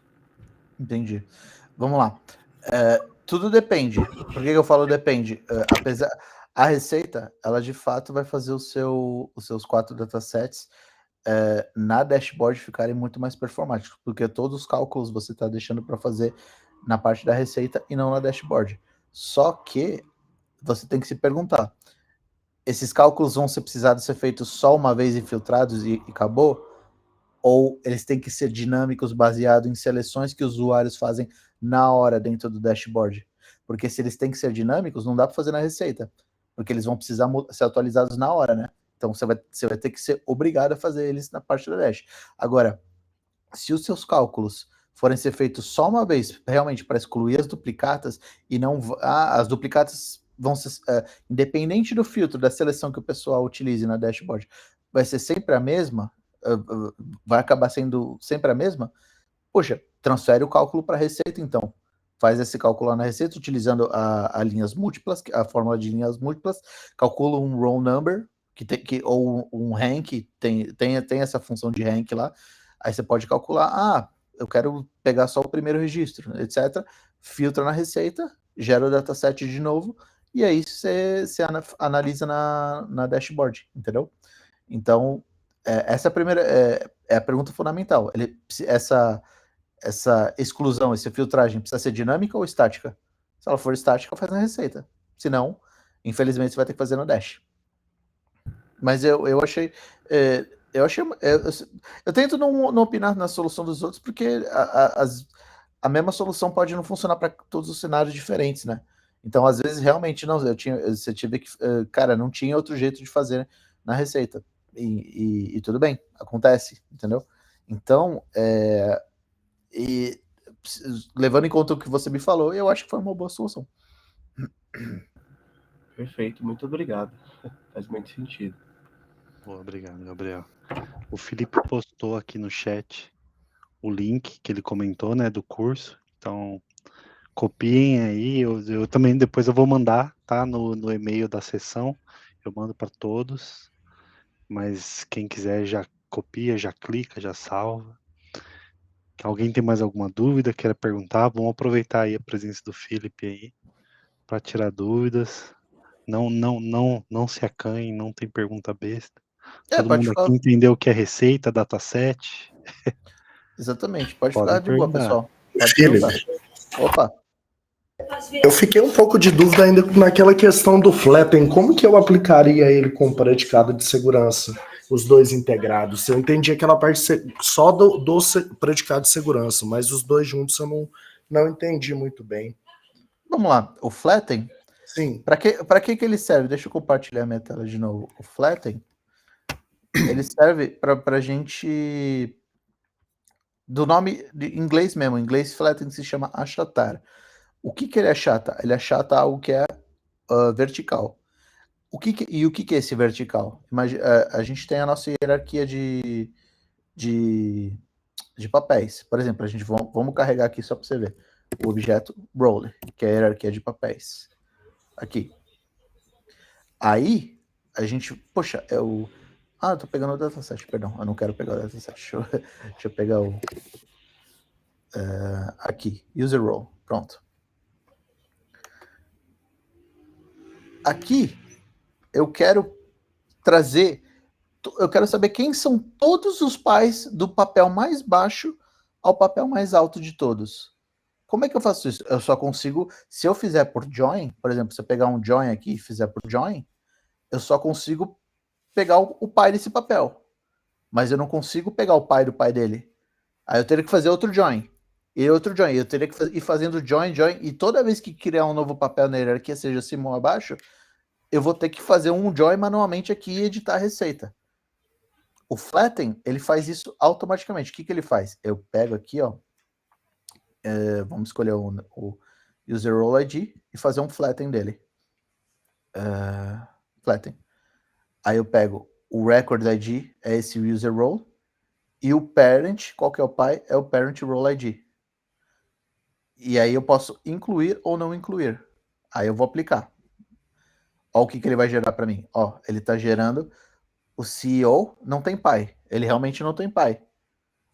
Entendi. Vamos lá. Tudo depende. Por que eu falo depende? A receita, ela de fato vai fazer os seus 4 datasets na dashboard ficarem muito mais performáticos, porque todos os cálculos você está deixando para fazer na parte da receita e não na dashboard. Só que você tem que se perguntar, esses cálculos vão ser precisados ser feitos só uma vez e filtrados e acabou? Ou eles têm que ser dinâmicos baseado em seleções que os usuários fazem na hora dentro do dashboard? Porque se eles têm que ser dinâmicos, não dá para fazer na receita, porque eles vão precisar ser atualizados na hora, né? Então você vai ter que ser obrigado a fazer eles na parte da dash. Agora, se os seus cálculos forem ser feitos só uma vez, realmente para excluir as duplicatas, e não as duplicatas vão ser, independente do filtro, da seleção que o pessoal utilize na dashboard, vai ser sempre a mesma, vai acabar sendo sempre a mesma, poxa, transfere o cálculo para a receita, então. Faz esse cálculo lá na receita, utilizando a linhas múltiplas, a fórmula de linhas múltiplas, calcula um row number, ou um rank, tem essa função de rank lá, aí você pode calcular, eu quero pegar só o primeiro registro, etc. Filtra na receita, gera o dataset de novo, e aí você analisa na dashboard, entendeu? Então, essa é a pergunta fundamental. Essa exclusão, essa filtragem precisa ser dinâmica ou estática? Se ela for estática, faz na receita. Se não, Infelizmente, você vai ter que fazer no Dash. Mas eu achei... eu tento não opinar na solução dos outros, porque a mesma solução pode não funcionar para todos os cenários diferentes, né? Então, às vezes, realmente, não. Você tive que... cara, não tinha outro jeito de fazer na receita. E tudo bem, acontece, entendeu? Então, levando em conta o que você me falou, eu acho que foi uma boa solução. Perfeito, muito obrigado. Faz muito sentido. Boa, obrigado, Gabriel. O Felipe postou aqui no chat o link que ele comentou, né, do curso. Então, copiem aí. Eu também depois eu vou mandar, tá, no e-mail da sessão. Eu mando para todos. Mas quem quiser já copia, já clica, já salva. Alguém tem mais alguma dúvida, queira perguntar? Vamos aproveitar aí a presença do Felipe aí para tirar dúvidas. Não se acanhem, não tem pergunta besta. Todo Pode mundo ficar... aqui entendeu o que é receita, dataset. Exatamente, pode Podem ficar de boa, perguntar. pessoal. Pode Felipe, perguntar. Opa, eu fiquei um pouco de dúvida ainda naquela questão do flatten. Como que eu aplicaria ele com o predicado de segurança? Os dois integrados. Eu entendi aquela parte só do predicado de segurança, mas os dois juntos eu não entendi muito bem. vamos lá. O flatten, Sim. para que ele serve? Deixa eu compartilhar minha tela de novo. O flatten, ele serve para a gente... Do nome de inglês mesmo. Em inglês, flatten se chama achatar. O que ele achata? Ele achata algo que é vertical. O que é esse vertical? A gente tem a nossa hierarquia de papéis. Por exemplo, vamos carregar aqui só para você ver. O objeto roller, que é a hierarquia de papéis. Aqui. Aí, a gente... Poxa, eu tô pegando o dataset, perdão. Eu não quero pegar o dataset. Deixa eu pegar o... aqui, user role. Pronto. Aqui, eu quero saber quem são todos os pais do papel mais baixo ao papel mais alto de todos. Como é que eu faço isso? Eu só consigo, se eu fizer por join, por exemplo, se eu pegar um join aqui e fizer por join, eu só consigo pegar o pai desse papel. Mas eu não consigo pegar o pai do pai dele. Aí eu teria que fazer outro join. E outro join. Eu teria que ir fazendo join, e toda vez que criar um novo papel na hierarquia, seja acima ou abaixo, eu vou ter que fazer um join manualmente aqui e editar a receita. O flatten, ele faz isso automaticamente. O que ele faz? Eu pego aqui, ó, vamos escolher o user role ID e fazer um flatten dele. Flatten. Aí eu pego o record ID, é esse user role, e o parent, qual que é o pai? É o parent role ID. E aí eu posso incluir ou não incluir. Aí eu vou aplicar. Ó o que ele vai gerar para mim. Ó, ele está gerando o CEO, não tem pai. Ele realmente não tem pai.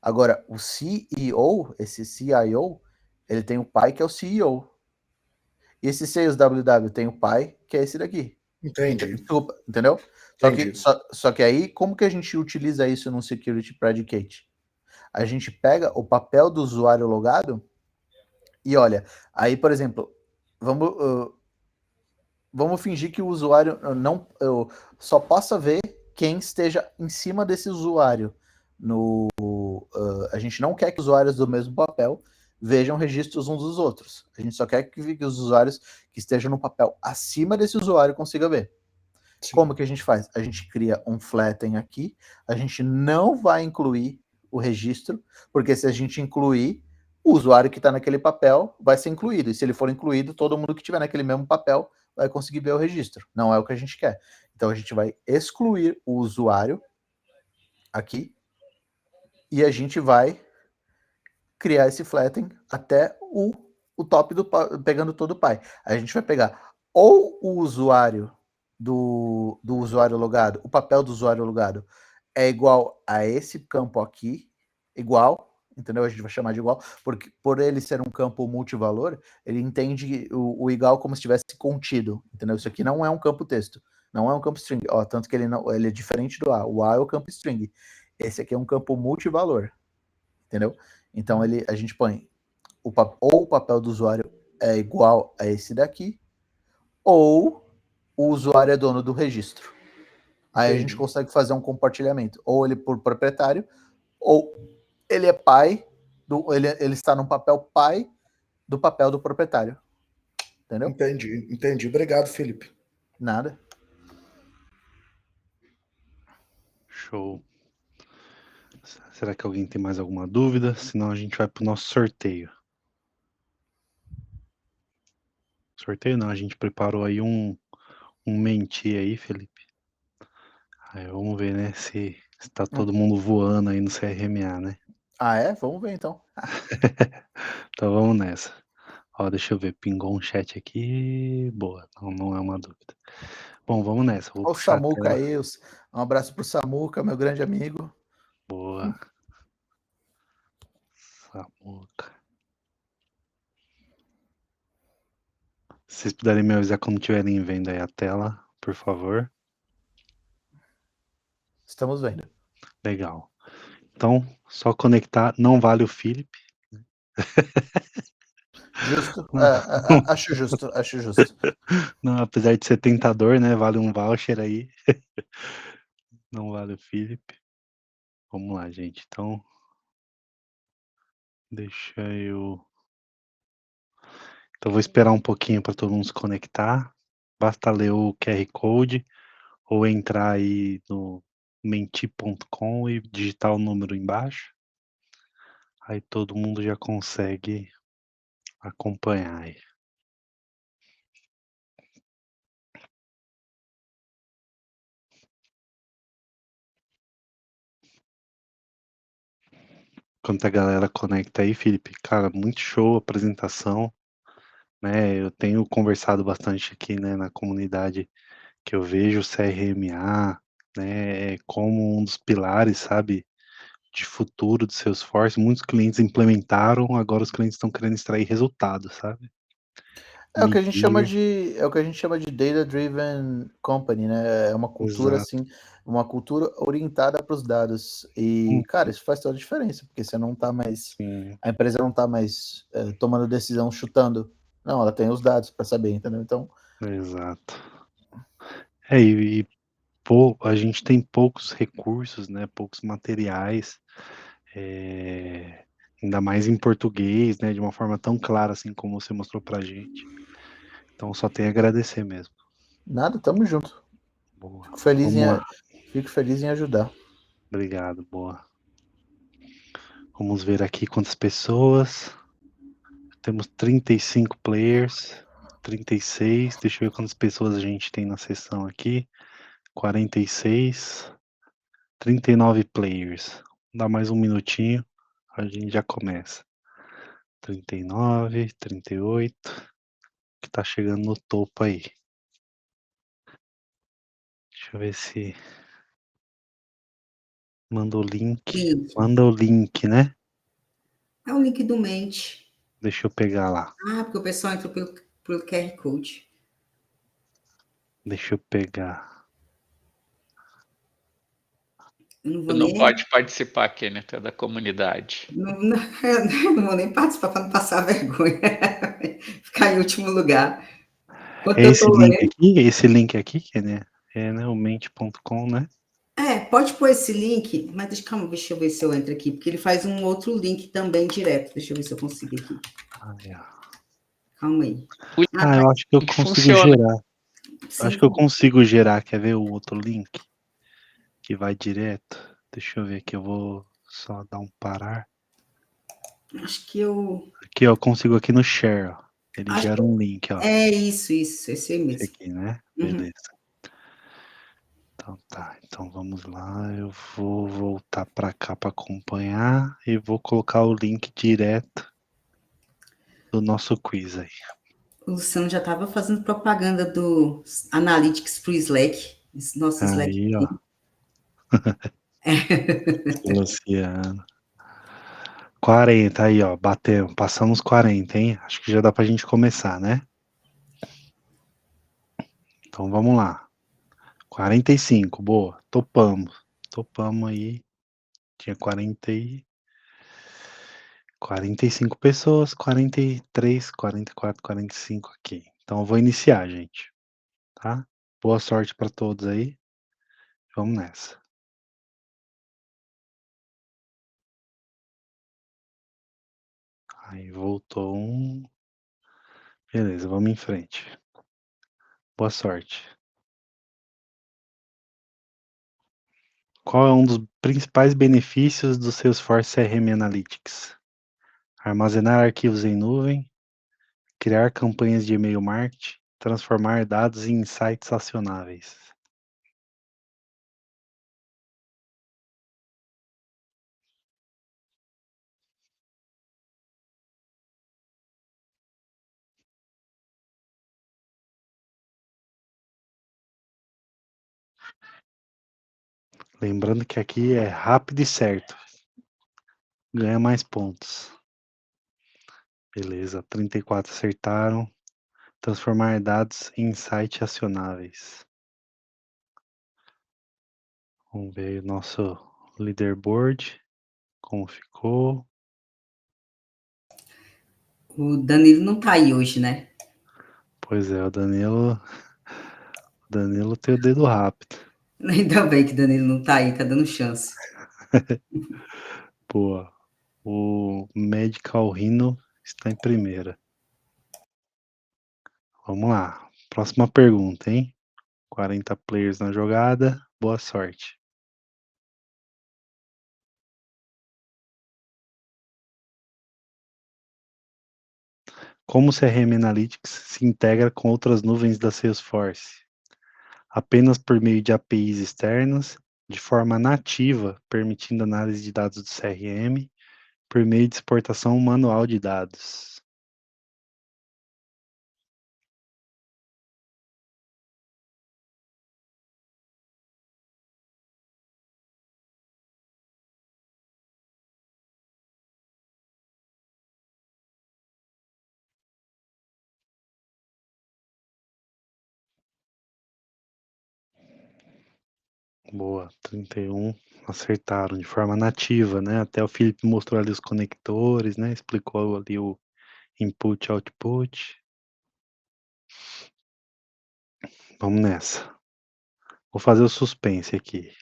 Agora, o CEO, esse CIO, ele tem o pai que é o CEO. E esse Sales WW tem o pai que é esse daqui. Entendi. Desculpa, entendeu? Só que aí, como que a gente utiliza isso no Security Predicate? A gente pega o papel do usuário logado e olha, aí, por exemplo, vamos fingir que o usuário só possa ver quem esteja em cima desse usuário. A gente não quer que usuários do mesmo papel vejam registros uns dos outros. A gente só quer que os usuários que estejam no papel acima desse usuário consigam ver. Sim. Como que a gente faz? A gente cria um flatten aqui, a gente não vai incluir o registro, porque se a gente incluir, o usuário que está naquele papel vai ser incluído, e se ele for incluído, todo mundo que estiver naquele mesmo papel vai conseguir ver o registro. Não é o que a gente quer. Então a gente vai excluir o usuário aqui, e a gente vai criar esse flatten até o top pegando todo o pai. A gente vai pegar ou o usuário do usuário logado, o papel do usuário logado é igual a esse campo aqui, igual, entendeu? A gente vai chamar de igual, porque por ele ser um campo multivalor, ele entende o igual como se estivesse contido, entendeu? Isso aqui não é um campo texto, não é um campo string, ó, tanto que ele é diferente do A. O A é o campo string. Esse aqui é um campo multivalor, entendeu? Então a gente põe ou o papel do usuário é igual a esse daqui, ou o usuário é dono do registro. Aí a gente Entendi. consegue fazer um compartilhamento. Ou ele por proprietário, ou ele é pai, ele está no papel pai do papel do proprietário. Entendeu? Entendi. Obrigado, Felipe. Nada. Show. Será que alguém tem mais alguma dúvida? Senão a gente vai pro nosso sorteio. Sorteio não, a gente preparou aí um menti aí, Felipe. Aí vamos ver, né, se tá todo mundo voando aí no CRMA, né? Ah, é? Vamos ver então. Então vamos nessa. Ó, deixa eu ver, pingou um chat aqui. Boa, não é uma dúvida. Bom, vamos nessa. Vou Olha o puxar a Samuca tela. aí. Um abraço pro Samuca, meu grande amigo. Boa. Samuca. Se vocês puderem me avisar quando estiverem vendo aí a tela, por favor. Estamos vendo. Legal. Então, só conectar, não vale o Felipe. Justo. Não, Acho justo, acho justo. não, apesar de ser tentador, né? Vale um voucher aí. Não vale o Felipe. Vamos lá, gente. Então, deixa eu. Então, vou esperar um pouquinho para todo mundo se conectar. Basta ler o QR Code ou entrar aí no menti.com e digitar o número embaixo. Aí todo mundo já consegue acompanhar aí. Enquanto a galera conecta aí, Felipe, cara, muito show a apresentação, né? Eu tenho conversado bastante aqui, né, na comunidade que eu vejo o CRMA, né, como um dos pilares, sabe, de futuro do Salesforce. Muitos clientes implementaram, agora os clientes estão querendo extrair resultados, sabe? É o que a gente chama Medir, de data driven company, né? É uma cultura exato. assim, uma cultura orientada para os dados. E, cara, isso faz toda a diferença, porque você não tá mais, Sim, a empresa não tá mais tomando decisão chutando. Não, ela tem os dados para saber, entendeu? Então, exato. E a gente tem poucos recursos, né, poucos materiais, ainda mais em português, né, de uma forma tão clara assim como você mostrou pra gente. Então só tem a agradecer mesmo. nada, tamo junto. Boa. Fico Vamos lá. fico feliz em ajudar. Obrigado, boa. Vamos ver aqui quantas pessoas. Temos 35 players, 36. Deixa eu ver quantas pessoas a gente tem na sessão aqui. 46, 39 players. Dá mais um minutinho, a gente já começa. 39, 38, que tá chegando no topo aí. Deixa eu ver se manda o link. Link. Manda o link, né? É o link do Mente. Deixa eu pegar lá. Ah, porque o pessoal entrou pelo QR Code. Deixa eu pegar. Eu não Tu vou não nem. pode participar, Kenneth, é da comunidade. Não vou nem participar para não passar vergonha. Ficar em último lugar. Enquanto É eu tô lendo. esse link aqui, que né? É, né? O mente.com, né? Pode pôr esse link, mas calma, deixa eu ver se eu entro aqui, porque ele faz um outro link também direto. Deixa eu ver se eu consigo aqui. Calma aí. Eu acho que eu Que consigo funciona. gerar. Sim, Acho que eu consigo gerar. Quer ver o outro link? Que vai direto. Deixa eu ver aqui, eu vou só dar um parar. acho que eu. Aqui, ó, eu consigo aqui no share, ó. Ele Acho gera um link, ó. É isso, esse aí Esse mesmo. aqui, né? Uhum. Beleza. Então tá, então vamos lá. Eu vou voltar para cá para acompanhar e vou colocar o link direto do nosso quiz aí. O Luciano já estava fazendo propaganda do Analytics para o Slack. Esse nosso Slack. Aí, ó. Luciano. 40 aí, ó. Batemos, passamos 40, hein? Acho que já dá pra gente começar, né? Então vamos lá. 45, boa. Topamos. Topamos aí. Tinha 45 pessoas, 43, 44, 45 aqui. Então eu vou iniciar, gente. Tá? Boa sorte para todos aí. Vamos nessa. Aí voltou um. Beleza, vamos em frente. Boa sorte. Qual é um dos principais benefícios do Salesforce CRM Analytics? Armazenar arquivos em nuvem, criar campanhas de e-mail marketing, transformar dados em insights acionáveis. Lembrando que aqui é rápido e certo. Ganha mais pontos. Beleza, 34 acertaram. Transformar dados em insights acionáveis. Vamos ver o nosso leaderboard. Como ficou. O Danilo não tá aí hoje, né? Pois é, o Danilo tem o dedo rápido. Ainda bem que o Danilo não tá aí, tá dando chance. Pô, o Medical Rhino está em primeira. Vamos lá. Próxima pergunta, hein? 40 players na jogada. Boa sorte. Como o CRM Analytics se integra com outras nuvens da Salesforce? Apenas por meio de APIs externas, de forma nativa, permitindo análise de dados do CRM, por meio de exportação manual de dados. Boa, 31 acertaram de forma nativa, né? Até o Felipe mostrou ali os conectores, né? Explicou ali o input, output. Vamos nessa. Vou fazer o suspense aqui.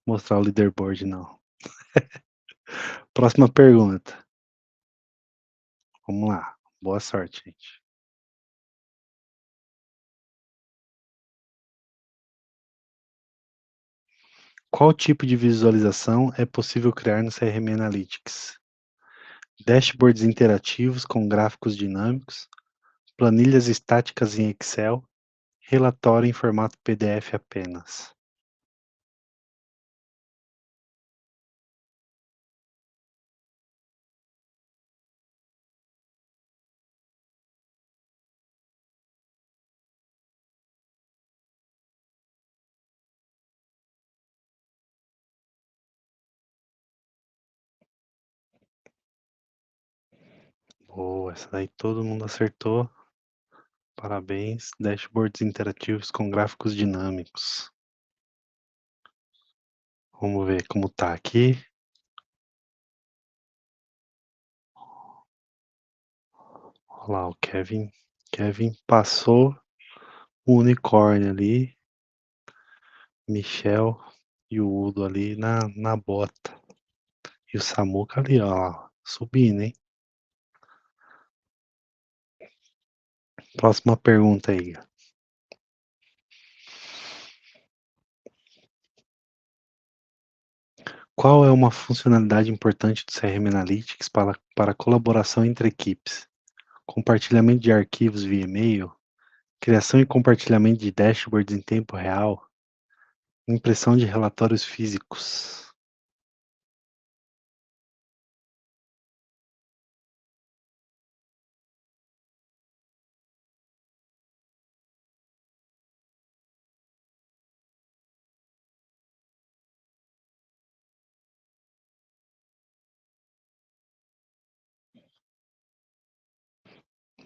Mostrar o leaderboard não. Próxima pergunta. Vamos lá. Boa sorte, gente. Qual tipo de visualização é possível criar no CRM Analytics? Dashboards interativos com gráficos dinâmicos, planilhas estáticas em Excel, relatório em formato PDF apenas. Boa, essa daí todo mundo acertou. Parabéns. Dashboards interativos com gráficos dinâmicos. Vamos ver como tá aqui. Olha lá, o Kevin passou o unicórnio ali. Michel e o Udo ali na bota. E o Samuca ali, ó, subindo, hein? Próxima pergunta aí. Qual é uma funcionalidade importante do CRM Analytics para colaboração entre equipes? Compartilhamento de arquivos via e-mail, criação e compartilhamento de dashboards em tempo real, impressão de relatórios físicos.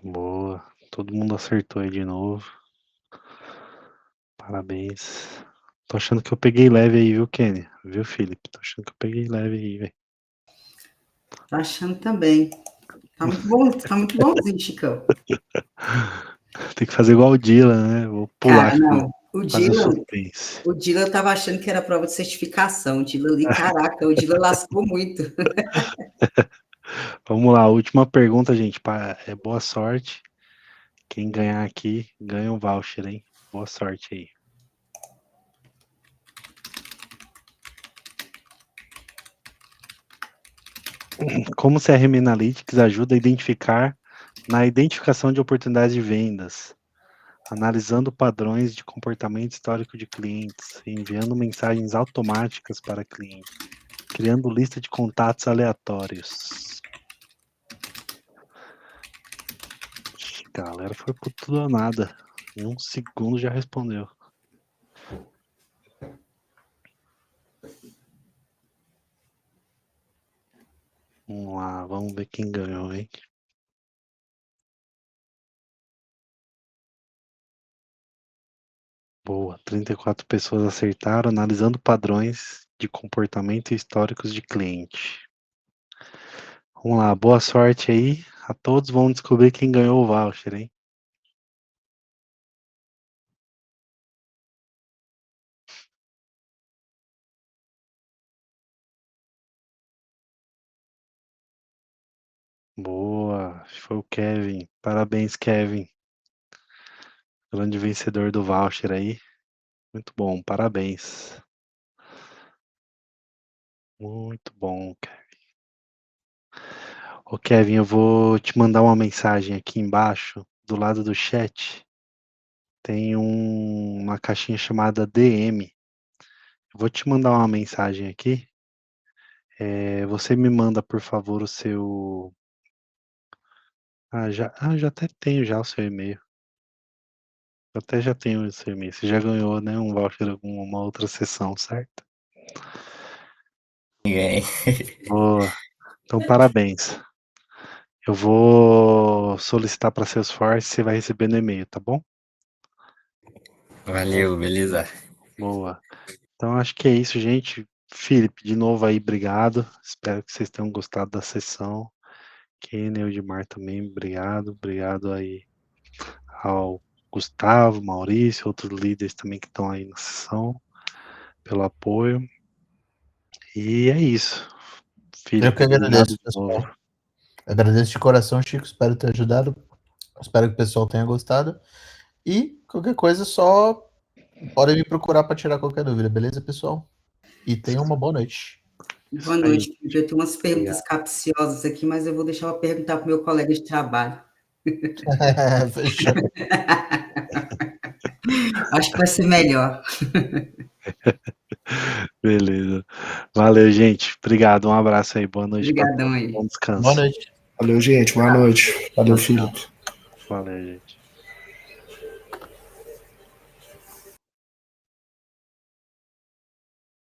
Boa, todo mundo acertou aí de novo. Parabéns. Tô achando que eu peguei leve aí, viu, Kenny? Viu, Felipe? Tô achando que eu peguei leve aí, velho. Tá achando também. Tá muito bom, tá muito bonzinho, Chicão. Tem que fazer igual o Dylan, né? Vou pular Cara, aqui. não. O Fazer Dylan, suspense. o Dylan tava achando que era prova de certificação. O Dylan ali, caraca, o Dylan lascou muito. Vamos lá, última pergunta, gente. Boa sorte. Quem ganhar aqui, ganha um voucher, hein? Boa sorte aí. Como o CRM Analytics ajuda a identificar na identificação de oportunidades de vendas, analisando padrões de comportamento histórico de clientes, enviando mensagens automáticas para clientes, criando lista de contatos aleatórios. Galera, foi por tudo ou nada. Em 1 segundo já respondeu. Vamos lá, vamos ver quem ganhou, hein? Boa, 34 pessoas acertaram, analisando padrões de comportamento históricos de cliente. Vamos lá, boa sorte aí. A todos vão descobrir quem ganhou o voucher, hein? Boa, foi o Kevin. Parabéns, Kevin. Grande vencedor do voucher aí. Muito bom, parabéns. Muito bom, Kevin. Ô, Kevin, eu vou te mandar uma mensagem aqui embaixo, do lado do chat. Tem uma caixinha chamada DM. Eu vou te mandar uma mensagem aqui. Você me manda, por favor, o seu... já até tenho já o seu e-mail. Eu até já tenho o seu e-mail. Você já ganhou, né, um voucher em alguma outra sessão, certo? Ninguém. Boa. Então, parabéns. Eu vou solicitar para Salesforce, você vai receber no e-mail, tá bom? Valeu, beleza. Boa. Então, acho que é isso, gente. Felipe, de novo aí, obrigado. Espero que vocês tenham gostado da sessão. Kenny, Edmar também, obrigado. Obrigado aí ao Gustavo, Maurício, outros líderes também que estão aí na sessão, pelo apoio. E é isso. Felipe, Eu que agradeço, obrigado de novo. pessoal. Agradeço de coração, Chico. Espero ter ajudado. Espero que o pessoal tenha gostado. E qualquer coisa, só podem me procurar para tirar qualquer dúvida, beleza, pessoal? E tenham uma boa noite. Boa noite, Felipe. Eu tenho umas perguntas capciosas aqui, mas eu vou deixar eu perguntar para o meu colega de trabalho. Fechou. Acho que vai ser melhor. Beleza. Valeu, gente. Obrigado. Um abraço aí. Boa noite. Obrigadão aí. Bom descanso. Boa noite. Valeu, gente. Boa noite. Valeu, Felipe. Valeu, gente.